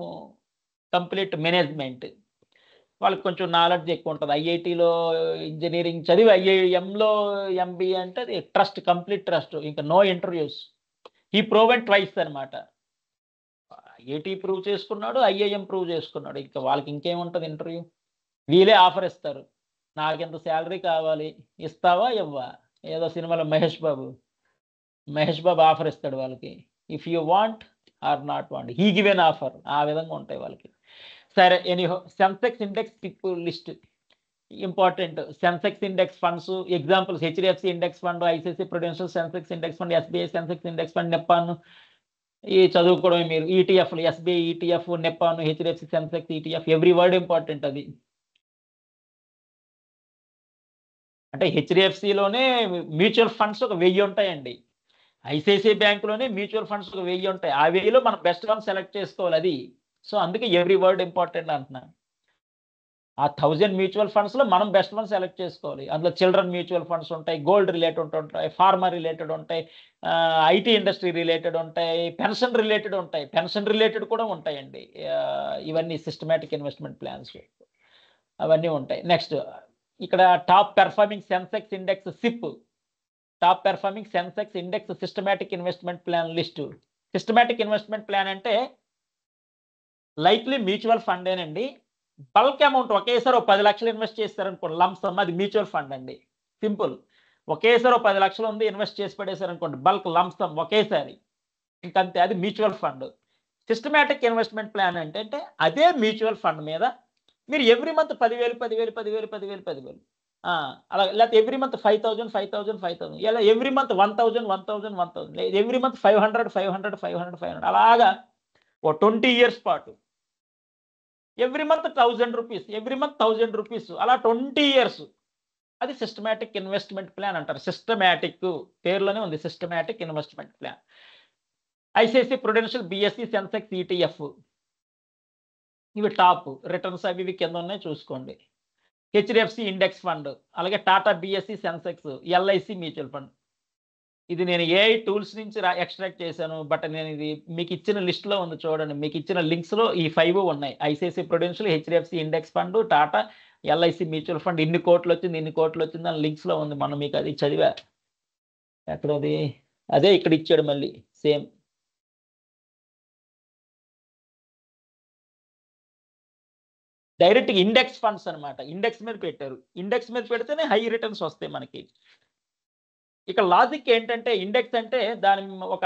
complete management. వాళ్ళకి కొంచెం నాలెడ్జ్ ఎక్కువ ఉంటుంది. ఐఐటిలో ఇంజనీరింగ్ చదివి ఐఐఎంలో ఎంబీఏ అంటే అది ట్రస్ట్, కంప్లీట్ ట్రస్ట్, ఇంకా నో ఇంటర్వ్యూస్. ఈ ప్రూవెన్ ట్వైస్ అనమాట. ఐఐటి ప్రూవ్ చేసుకున్నాడు, ఐఐఎం ప్రూవ్ చేసుకున్నాడు, ఇంకా వాళ్ళకి ఇంకేముంటుంది ఇంటర్వ్యూ. వీళ్ళే ఆఫర్ ఇస్తారు, నాకు ఎంత శాలరీ కావాలి, ఇస్తావా ఇవ్వా. ఏదో సినిమాలో మహేష్ బాబు ఆఫర్ ఇస్తాడు వాళ్ళకి, if you want or not want, he given offer. ఆ విధంగా ఉంటాయి వాళ్ళకి. సరే, anyhow Sensex index people list important. Sensex index funds examples HDFC index fund, ICICI Prudential Sensex index fund, SBI Sensex index fund, Nippon. ఈ చదువుకోవడమే మీరు. ఈటీఎఫ్లు, SBI ETF, Nippon, HDFC Sensex ETF, every word important. అది అంటే హెచ్డిఎఫ్సిలోనే మ్యూచువల్ ఫండ్స్ ఒక 1000 ఉంటాయండి. ఐసిఐసిఐ బ్యాంకులోనే మ్యూచువల్ ఫండ్స్ ఒక 1000 ఉంటాయి. ఆ 1000లో మనం బెస్ట్ వన్ సెలెక్ట్ చేసుకోవాలి. అది సో అందుకే ఎవ్రీ వర్డ్ ఇంపార్టెంట్ అంటున్నాను. ఆ 1000 మ్యూచువల్ ఫండ్స్లో మనం బెస్ట్ వన్ సెలెక్ట్ చేసుకోవాలి. అందులో చిల్డ్రన్ మ్యూచువల్ ఫండ్స్ ఉంటాయి, గోల్డ్ రిలేటెడ్ ఉంటాయి, ఫార్మర్ రిలేటెడ్ ఉంటాయి, ఐటీ ఇండస్ట్రీ రిలేటెడ్ ఉంటాయి, పెన్షన్ రిలేటెడ్ ఉంటాయి, పెన్షన్ రిలేటెడ్ కూడా ఉంటాయండి. ఇవన్నీ సిస్టమేటిక్ ఇన్వెస్ట్మెంట్ ప్లాన్స్ అవన్నీ ఉంటాయి. నెక్స్ట్ ఇక్కడ top performing Sensex index SIP, top performing Sensex index systematic investment plan list. Systematic investment plan అంటే లైక్లీ మ్యూచువల్ ఫండేనండి. బల్క్ అమౌంట్ ఒకేసారి 10 లక్షలు ఇన్వెస్ట్ చేస్తారనుకోండి, లంసమ్, అది మ్యూచువల్ ఫండ్ అండి. సింపుల్. ఒకేసారి 10 లక్షలు ఉంది ఇన్వెస్ట్ చేసి పడేశారనుకోండి, బల్క్ లంసమ్ ఒకేసారి, ఇంకంతే, అది mutual fund. Systematic investment plan అంటే అదే మ్యూచువల్ ఫండ్ మీద మీరు ఎవ్రీ మంత్ 10,000 అలా, లేకపోతే ఎవ్రీ మంత్ 5,000 ఇలా ఎవ్రీ మంత్ 1,000 ఎవ్రీ మంత్ 500 అలాగా ఓ 20 years పాటు every month 1,000 rupees, every month 1,000 rupees, అలా 20 years. అది సిస్టమేటిక్ ఇన్వెస్ట్మెంట్ ప్లాన్ అంటారు. సిస్టమేటిక్ పేర్లోనే ఉంది, systematic investment plan. ICICI prudential, BSE, Sensex, ETF ఇవి టాప్ రిటర్న్స్, అవి ఇవి కింద ఉన్నాయి చూసుకోండి. హెచ్డిఎఫ్సి ఇండెక్స్ ఫండ్, అలాగే Tata BSc, Sensex, LIC mutual fund. ఇది నేను ఏఐ టూల్స్ నుంచి ఎక్స్ట్రాక్ట్ చేశాను, బట్ నేను ఇది మీకు ఇచ్చిన లిస్ట్లో ఉంది చూడండి. మీకు ఇచ్చిన లింక్స్లో ఈ 5 ఉన్నాయి. ICICI Prudential, HDFC index fund, Tata, LIC mutual fund, ఇన్ని కోట్లు వచ్చింది అని లింక్స్లో ఉంది. మనం మీకు అది చదివా, ఎక్కడది, అదే ఇక్కడ ఇచ్చాడు మళ్ళీ సేమ్. డైరెక్ట్ ఇండెక్స్ ఫండ్స్ అనమాట, ఇండెక్స్ మీద పెట్టారు. ఇండెక్స్ మీద పెడితేనే హై రిటర్న్స్ వస్తాయి మనకి. ఇక లాజిక్ ఏంటంటే, ఇండెక్స్ అంటే దాని ఒక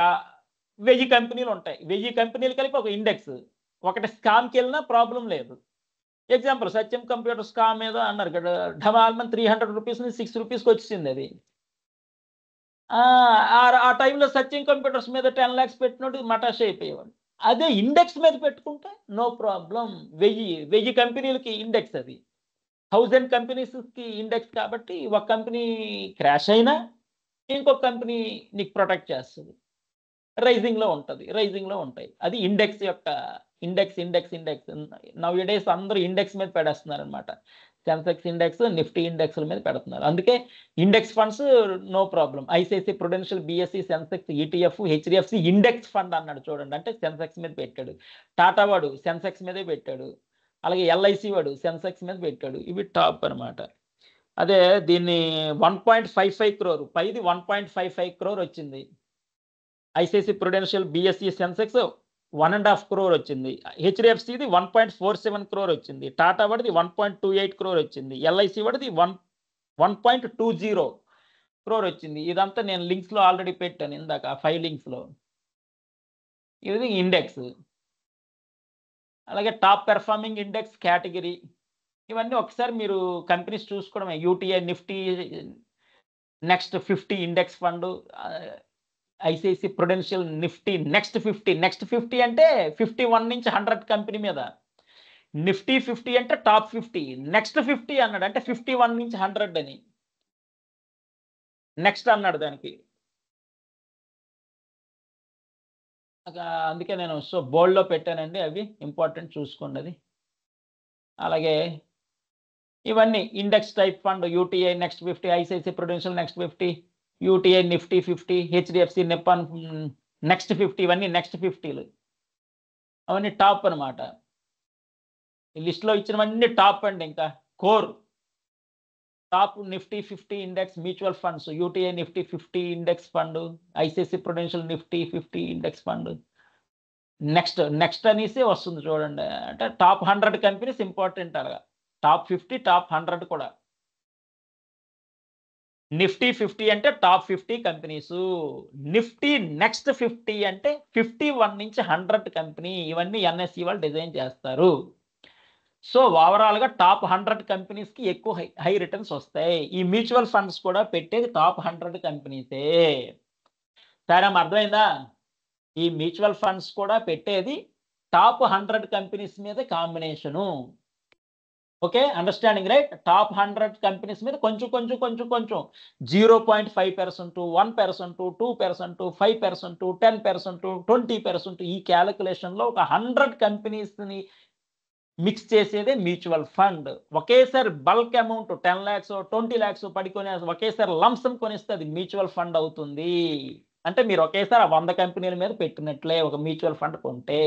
1000 కంపెనీలు ఉంటాయి, 1000 కంపెనీలు కలిపి ఒక ఇండెక్స్. ఒకటి స్కామ్కి వెళ్ళినా ప్రాబ్లం లేదు. ఎగ్జాంపుల్ సత్యం కంప్యూటర్ స్కామ్ ఏదో అన్నారు కదా, ఢమాల్మన్ 300 రూపీస్ నుంచి 6 రూపీస్కి వచ్చింది అది. ఆ టైంలో సత్యం కంప్యూటర్స్ మీద 10 lakhs పెట్టినట్టు మటాష్ అయిపోయేవాడు. అదే ఇండెక్స్ మీద పెట్టుకుంటే నో ప్రాబ్లం. 1000 కంపెనీలకి ఇండెక్స్, అది 1000 కంపెనీస్కి ఇండెక్స్ కాబట్టి ఒక కంపెనీ క్రాష్ అయినా ఇంకొక కంపెనీ నీకు ప్రొటెక్ట్ చేస్తుంది, రైజింగ్లో ఉంటాయి. అది ఇండెక్స్ యొక్క ఇండెక్స్. నవ్ డేస్ అందరూ ఇండెక్స్ మీద పెడేస్తున్నారు అనమాట. సెన్సెక్స్ ఇండెక్స్, నిఫ్టీ ఇండెక్స్ల మీద పెడుతున్నారు. అందుకే index funds no problem. ICICI prudential, BSE, Sensex, ETF, HDFC index fund అన్నాడు చూడండి, అంటే సెన్సెక్స్ మీద పెట్టాడు. టాటా వాడు సెన్సెక్స్ మీదే పెట్టాడు, అలాగే ఎల్ఐసి వాడు సెన్సెక్స్ మీద పెట్టాడు. ఇవి టాప్ అనమాట. అదే దీన్ని 1.55 crore, పైది 1.55 crore వచ్చింది. ICICI prudential, BSE, Sensex 1.5 crore వచ్చింది. హెచ్డిఎఫ్సిది 1.47 crore వచ్చింది. టాటా వాడిది 1.28 crore వచ్చింది. ఎల్ఐసి వాడిది 1.20 crore వచ్చింది. ఇదంతా నేను లింక్స్లో ఆల్రెడీ పెట్టాను ఇందాక, 5 లింక్స్లో. ఇది ఇండెక్స్. అలాగే టాప్ పెర్ఫార్మింగ్ ఇండెక్స్ కేటగిరీ, ఇవన్నీ ఒకసారి మీరు కంపెనీస్ చూసుకోవడమే. UTI Nifty next 50 index fund, ICICI Prudential Nifty next 50 అంటే 51 నుంచి 100 కంపెనీ మీద. నిఫ్టీ 50 అంటే టాప్ 50, నెక్స్ట్ 50 అన్నాడు అంటే 51 నుంచి 100 అని నెక్స్ట్ అన్నాడు దానికి. అందుకే నేను బోల్డ్లో పెట్టానండి, అవి ఇంపార్టెంట్ చూసుకోండి అది. అలాగే ఇవన్నీ index type fund, UTI next 50, ICICI Prudential next 50, UTI Nifty 50, HDFC Nippon next 50, ఇవన్నీ నెక్స్ట్ 50లు, అవన్నీ టాప్ అనమాట. ఈ లిస్ట్లో ఇచ్చినవన్నీ టాప్ అండి. ఇంకా core top Nifty 50 index mutual funds, UTI Nifty 50 index fund, ICICI Prudential Nifty 50 index fund. Next అనేసి వస్తుంది చూడండి, అంటే టాప్ 100 కంపెనీస్ ఇంపార్టెంట్. అలాగా టాప్ 50, టాప్ 100 కూడా. నిఫ్టీ 50 అంటే టాప్ 50 కంపెనీస్. నిఫ్టీ నెక్స్ట్ 50 అంటే 51 నుంచి 100 కంపెనీ. ఇవన్నీ ఎన్ఎస్ఈ వాళ్ళు డిజైన్ చేస్తారు. సో ఓవరాల్గా టాప్ 100 కంపెనీస్కి ఎక్కువ హై రిటర్న్స్ వస్తాయి. ఈ మ్యూచువల్ ఫండ్స్ కూడా పెట్టేది టాప్ 100 కంపెనీసే. సరే, అర్థమైందా? ఈ మ్యూచువల్ ఫండ్స్ కూడా పెట్టేది టాప్ 100 కంపెనీస్ మీద combination. Okay, understanding right? Top 100 companies మీద కొంచెం 0.5%, 1%, 2%, 5%, 10%, 20%, ఈ క్యాలిక్యులేషన్లో ఒక 100 కంపెనీస్ని మిక్స్ చేసేదే మ్యూచువల్ ఫండ్. ఒకేసారి బల్క్ అమౌంట్ 10 lakhs 20 lakhs పడుకొని ఒకేసారి లంసమ్ కొనిస్తే అది మ్యూచువల్ ఫండ్ అవుతుంది. అంటే మీరు ఒకేసారి 100 కంపెనీల మీద పెట్టినట్లే ఒక మ్యూచువల్ ఫండ్ కొంటే.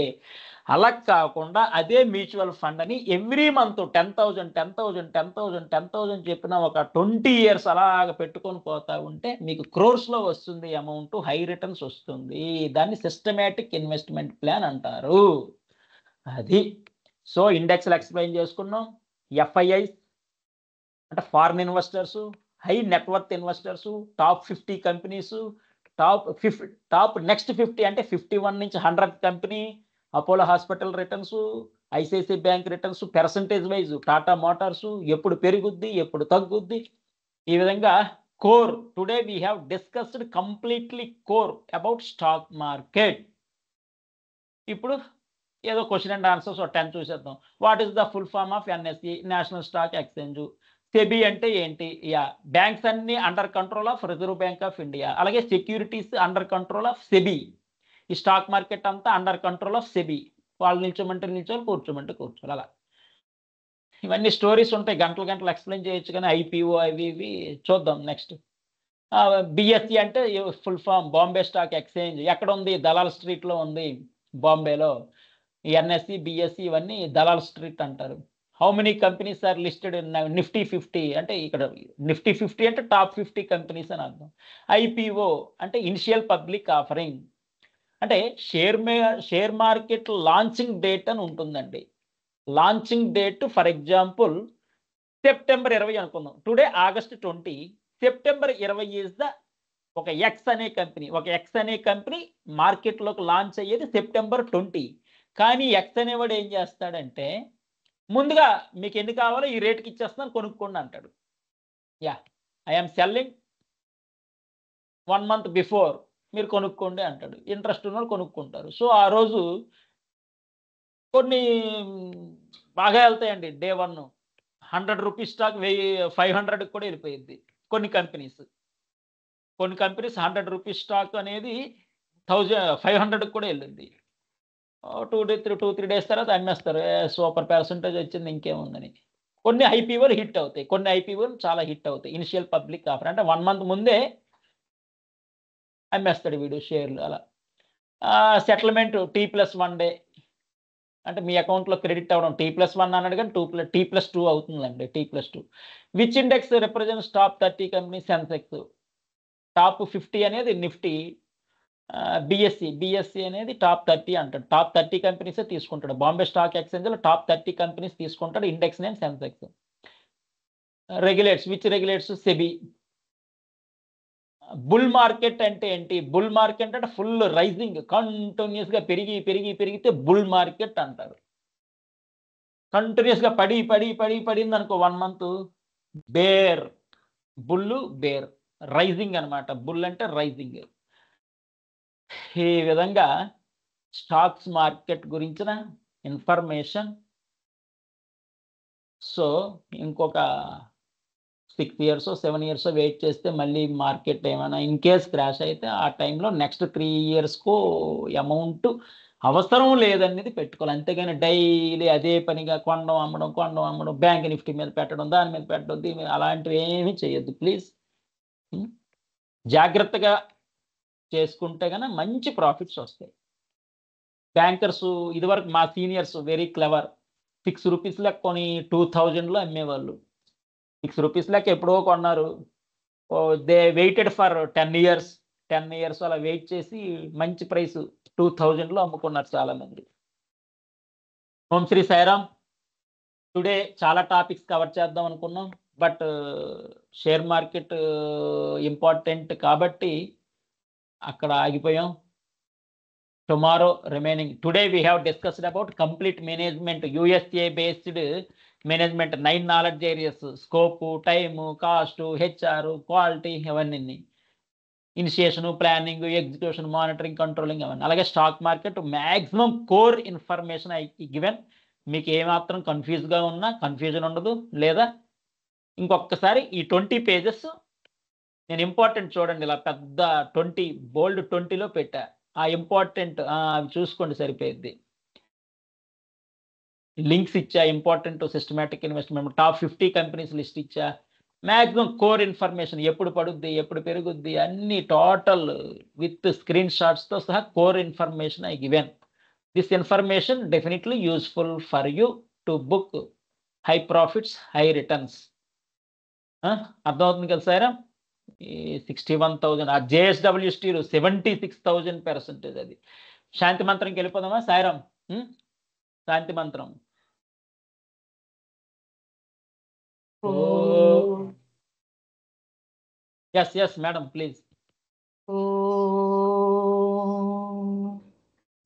అలా కాకుండా అదే మ్యూచువల్ ఫండ్ అని ఎవ్రీ మంత్ 10,000 చెప్పిన ఒక 20 years అలాగ పెట్టుకొని పోతా ఉంటే మీకు క్రోర్స్లో వస్తుంది అమౌంట్, హై రిటర్న్స్ వస్తుంది. దాన్ని సిస్టమేటిక్ ఇన్వెస్ట్మెంట్ ప్లాన్ అంటారు. అది. సో ఇండెక్స్లు ఎక్స్ప్లెయిన్ చేసుకున్నాం. ఎఫ్ఐఐస్ అంటే foreign investors, high net worth investors, top 50 companies, top next 50 అంటే 51 నుంచి 100 company, Apollo hospital returns, ICICI bank returns, percentage wise Tata motors ఎప్పుడు పెరుగుద్ది ఎప్పుడు తగ్గుద్ది. ఈ విధంగా core. Today we have discussed completely core about stock market. ఇప్పుడు ఏదో క్వశ్చన్ అండ్ ఆన్సర్స్ 10 చూసేద్దాం. What is the full form of NSE, national stock exchange. SEBI అంటే ఏంటి? బ్యాంక్స్ అన్ని under control of Reserve bank of India. అలాగే securities under control of SEBI. ఈ స్టాక్ మార్కెట్ అంతా అండర్ కంట్రోల్ ఆఫ్ సెబీ. వాళ్ళు నిల్చోమంటే నిల్చోవాలి, కూర్చోమంటే కూర్చోవాలి. అలా ఇవన్నీ స్టోరీస్ ఉంటాయి, గంటలు గంటలు ఎక్స్ప్లెయిన్ చేయొచ్చు. కానీ ఐపీఓ అవి ఇవి చూద్దాం నెక్స్ట్. బిఎస్సి అంటే full form Bombay stock exchange. ఎక్కడ ఉంది? దలాల్ స్ట్రీట్లో ఉంది, బాంబేలో. ఎన్ఎస్సి, బిఎస్సి ఇవన్నీ దలాల్ స్ట్రీట్ అంటారు. How many companies are listed in Nifty 50 అంటే ఇక్కడ నిఫ్టీ 50 అంటే టాప్ 50 కంపెనీస్ అని అర్థం. ఐపీఓ అంటే ఇనిషియల్ పబ్లిక్ ఆఫరింగ్. అంటే షేర్ మార్కెట్ లాంచింగ్ డేట్ అని ఉంటుందండి. Launching date for example September 20 అనుకుందాం. Today August 20, September 20 is the ఒక ఎక్స్ అనే కంపెనీ మార్కెట్లోకి లాంచ్ అయ్యేది సెప్టెంబర్ 20. కానీ ఎక్స్ అనేవాడు ఏం చేస్తాడంటే ముందుగా మీకు ఎన్ని కావాలో ఈ రేటుకి ఇచ్చేస్తున్నాను, కొనుక్కోండి అంటాడు. ఐఎమ్ సెల్లింగ్ 1 month బిఫోర్, మీరు కొనుక్కోండి అంటాడు. ఇంట్రెస్ట్ ఉన్న వాళ్ళు కొనుక్కుంటారు. సో ఆ రోజు కొన్ని బాగా వెళ్తాయండి. డే 1 100 స్టాక్ 500 కూడా వెళ్ళిపోయింది. కొన్ని కంపెనీస్ 100 స్టాక్ అనేది 500 కూడా వెళ్ళింది. 2-3 days తర్వాత అమ్మేస్తారు. సూపర్ పర్సంటేజ్ వచ్చింది ఇంకేముందని. కొన్ని ఐపీఓలు హిట్ అవుతాయి, కొన్ని ఐపీఓలు చాలా హిట్ అవుతాయి. ఇనిషియల్ పబ్లిక్ ఆఫర్ అంటే 1 month ముందే అమ్మేస్తాడు వీడు షేర్లు. అలా సెటిల్మెంట్ T+1 డే అంటే మీ అకౌంట్లో క్రెడిట్ అవ్వడం. T+1 అన్నాడు కానీ T+2 అవుతుందండి. T+2. Which index represents top 30 company? Sensex. Top 50 అనేది నిఫ్టీ. బిఎస్సి అనేది టాప్ 30 అంటాడు. టాప్ 30 కంపెనీసే తీసుకుంటాడు. బాంబే స్టాక్ ఎక్స్చేంజ్లో టాప్ 30 కంపెనీస్ తీసుకుంటాడు. Index name Sensex. Which regulates? SEBI. Bull market అంటే ఏంటి? బుల్ మార్కెట్ అంటే ఫుల్ రైజింగ్, కంటిన్యూస్గా పెరిగితే బుల్ మార్కెట్ అంటారు. కంటిన్యూస్గా పడింది అనుకో 1 month, bear. Bull bear, rising అనమాట. బుల్ అంటే రైజింగ్. ఈ విధంగా స్టాక్స్ మార్కెట్ గురించిన ఇన్ఫర్మేషన్. సో ఇంకొక 6 years 7 years వెయిట్ చేస్తే మళ్ళీ మార్కెట్ ఏమైనా ఇన్ కేస్ క్రాష్ అయితే ఆ టైంలో నెక్స్ట్ 3 yearsకు అమౌంట్ అవసరం లేదనేది పెట్టుకోవాలి. అంతేగాని డైలీ అదే పనిగా కొనడం అమ్మడం, బ్యాంక్ నిఫ్టీ మీద పెట్టడం, దాని మీద పెట్టడం, దీని మీద అలాంటివి ఏమీ చేయొద్దు ప్లీజ్. జాగ్రత్తగా చేసుకుంటే కనుక మంచి ప్రాఫిట్స్ వస్తాయి. బ్యాంకర్స్ ఇదివరకు మా సీనియర్స్ వెరీ క్లెవర్. 6 rupees లెక్క కొని 2000లో అమ్మేవాళ్ళు. 6 rupees లెక్క ఎప్పుడో కొన్నారు. దే వెయిటెడ్ ఫర్ 10 years అలా వెయిట్ చేసి మంచి ప్రైస్ 2000లో అమ్ముకున్నారు చాలా మంది. ఓం శ్రీ సాయిరామ్. టుడే చాలా టాపిక్స్ కవర్ చేద్దాం అనుకున్నాం, బట్ షేర్ మార్కెట్ ఇంపార్టెంట్ కాబట్టి అక్కడ ఆగిపోయాం. Tomorrow remaining. Today we have discussed about complete management, USA based management, 9 knowledge areas, scope, time, cost, HR, quality, ఇవన్నీ. Initiation, planning, execution, monitoring, controlling అవన్నీ. అలాగే stock market maximum core information given. మీకు ఏమాత్రం కన్ఫ్యూజన్ ఉండదు. లేదా ఇంకొకసారి ఈ 20 pages నేను ఇంపార్టెంట్ చూడండి, ఇలా పెద్ద 20 బోల్డ్ 20లో పెట్టా. ఆ ఇంపార్టెంట్ అవి చూసుకోండి సరిపోయింది. లింక్స్ ఇచ్చా, important systematic investment top 50 companies list ఇచ్చా. మ్యాక్సిమం కోర్ ఇన్ఫర్మేషన్ ఎప్పుడు పడుద్ది, ఎప్పుడు పెరుగుద్ది అన్ని టోటల్ విత్ స్క్రీన్ షాట్స్తో సహా core information I given. This information definitely useful for you to book high profits, high returns. అర్థమవుతుంది కదా సార్? 61,000 ఆ జేఎస్డబ్ల్యూ స్టీల్ 76,000%. అది శాంతి మంత్రంకి వెళ్ళిపోదామా సాయిరాం? శాంతి మంత్రం. Yes madam please.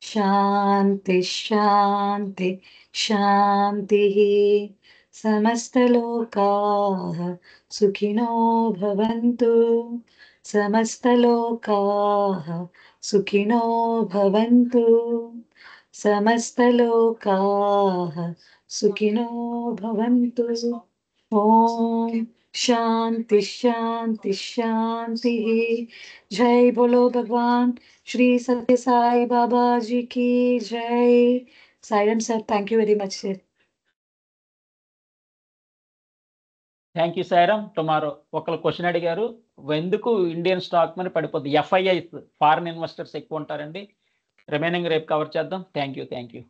శాంతి శాంతి శాంతి సమస్తలోకాః సుఖినో భవంతు, సమస్తలోకాః సుఖినో భవంతు, సమస్తలోకాః సుఖినో భవంతు. ఓం శాంతి శాంతి శాంతి. జై బోలో భగవాన్ శ్రీ సత్య సాయి బాబా జీ की జై. Sairam sir, thank you very much sir. Thank you Sairam. Tomorrow ఒకరు క్వశ్చన్ అడిగారు, ఎందుకు ఇండియన్ స్టాక్ మరి పడిపోద్ది? ఎఫ్ఐఐస్ ఫారిన్ ఇన్వెస్టర్స్ ఎక్కువ ఉంటారండి. రిమైనింగ్ రేపు కవర్ చేద్దాం. Thank you.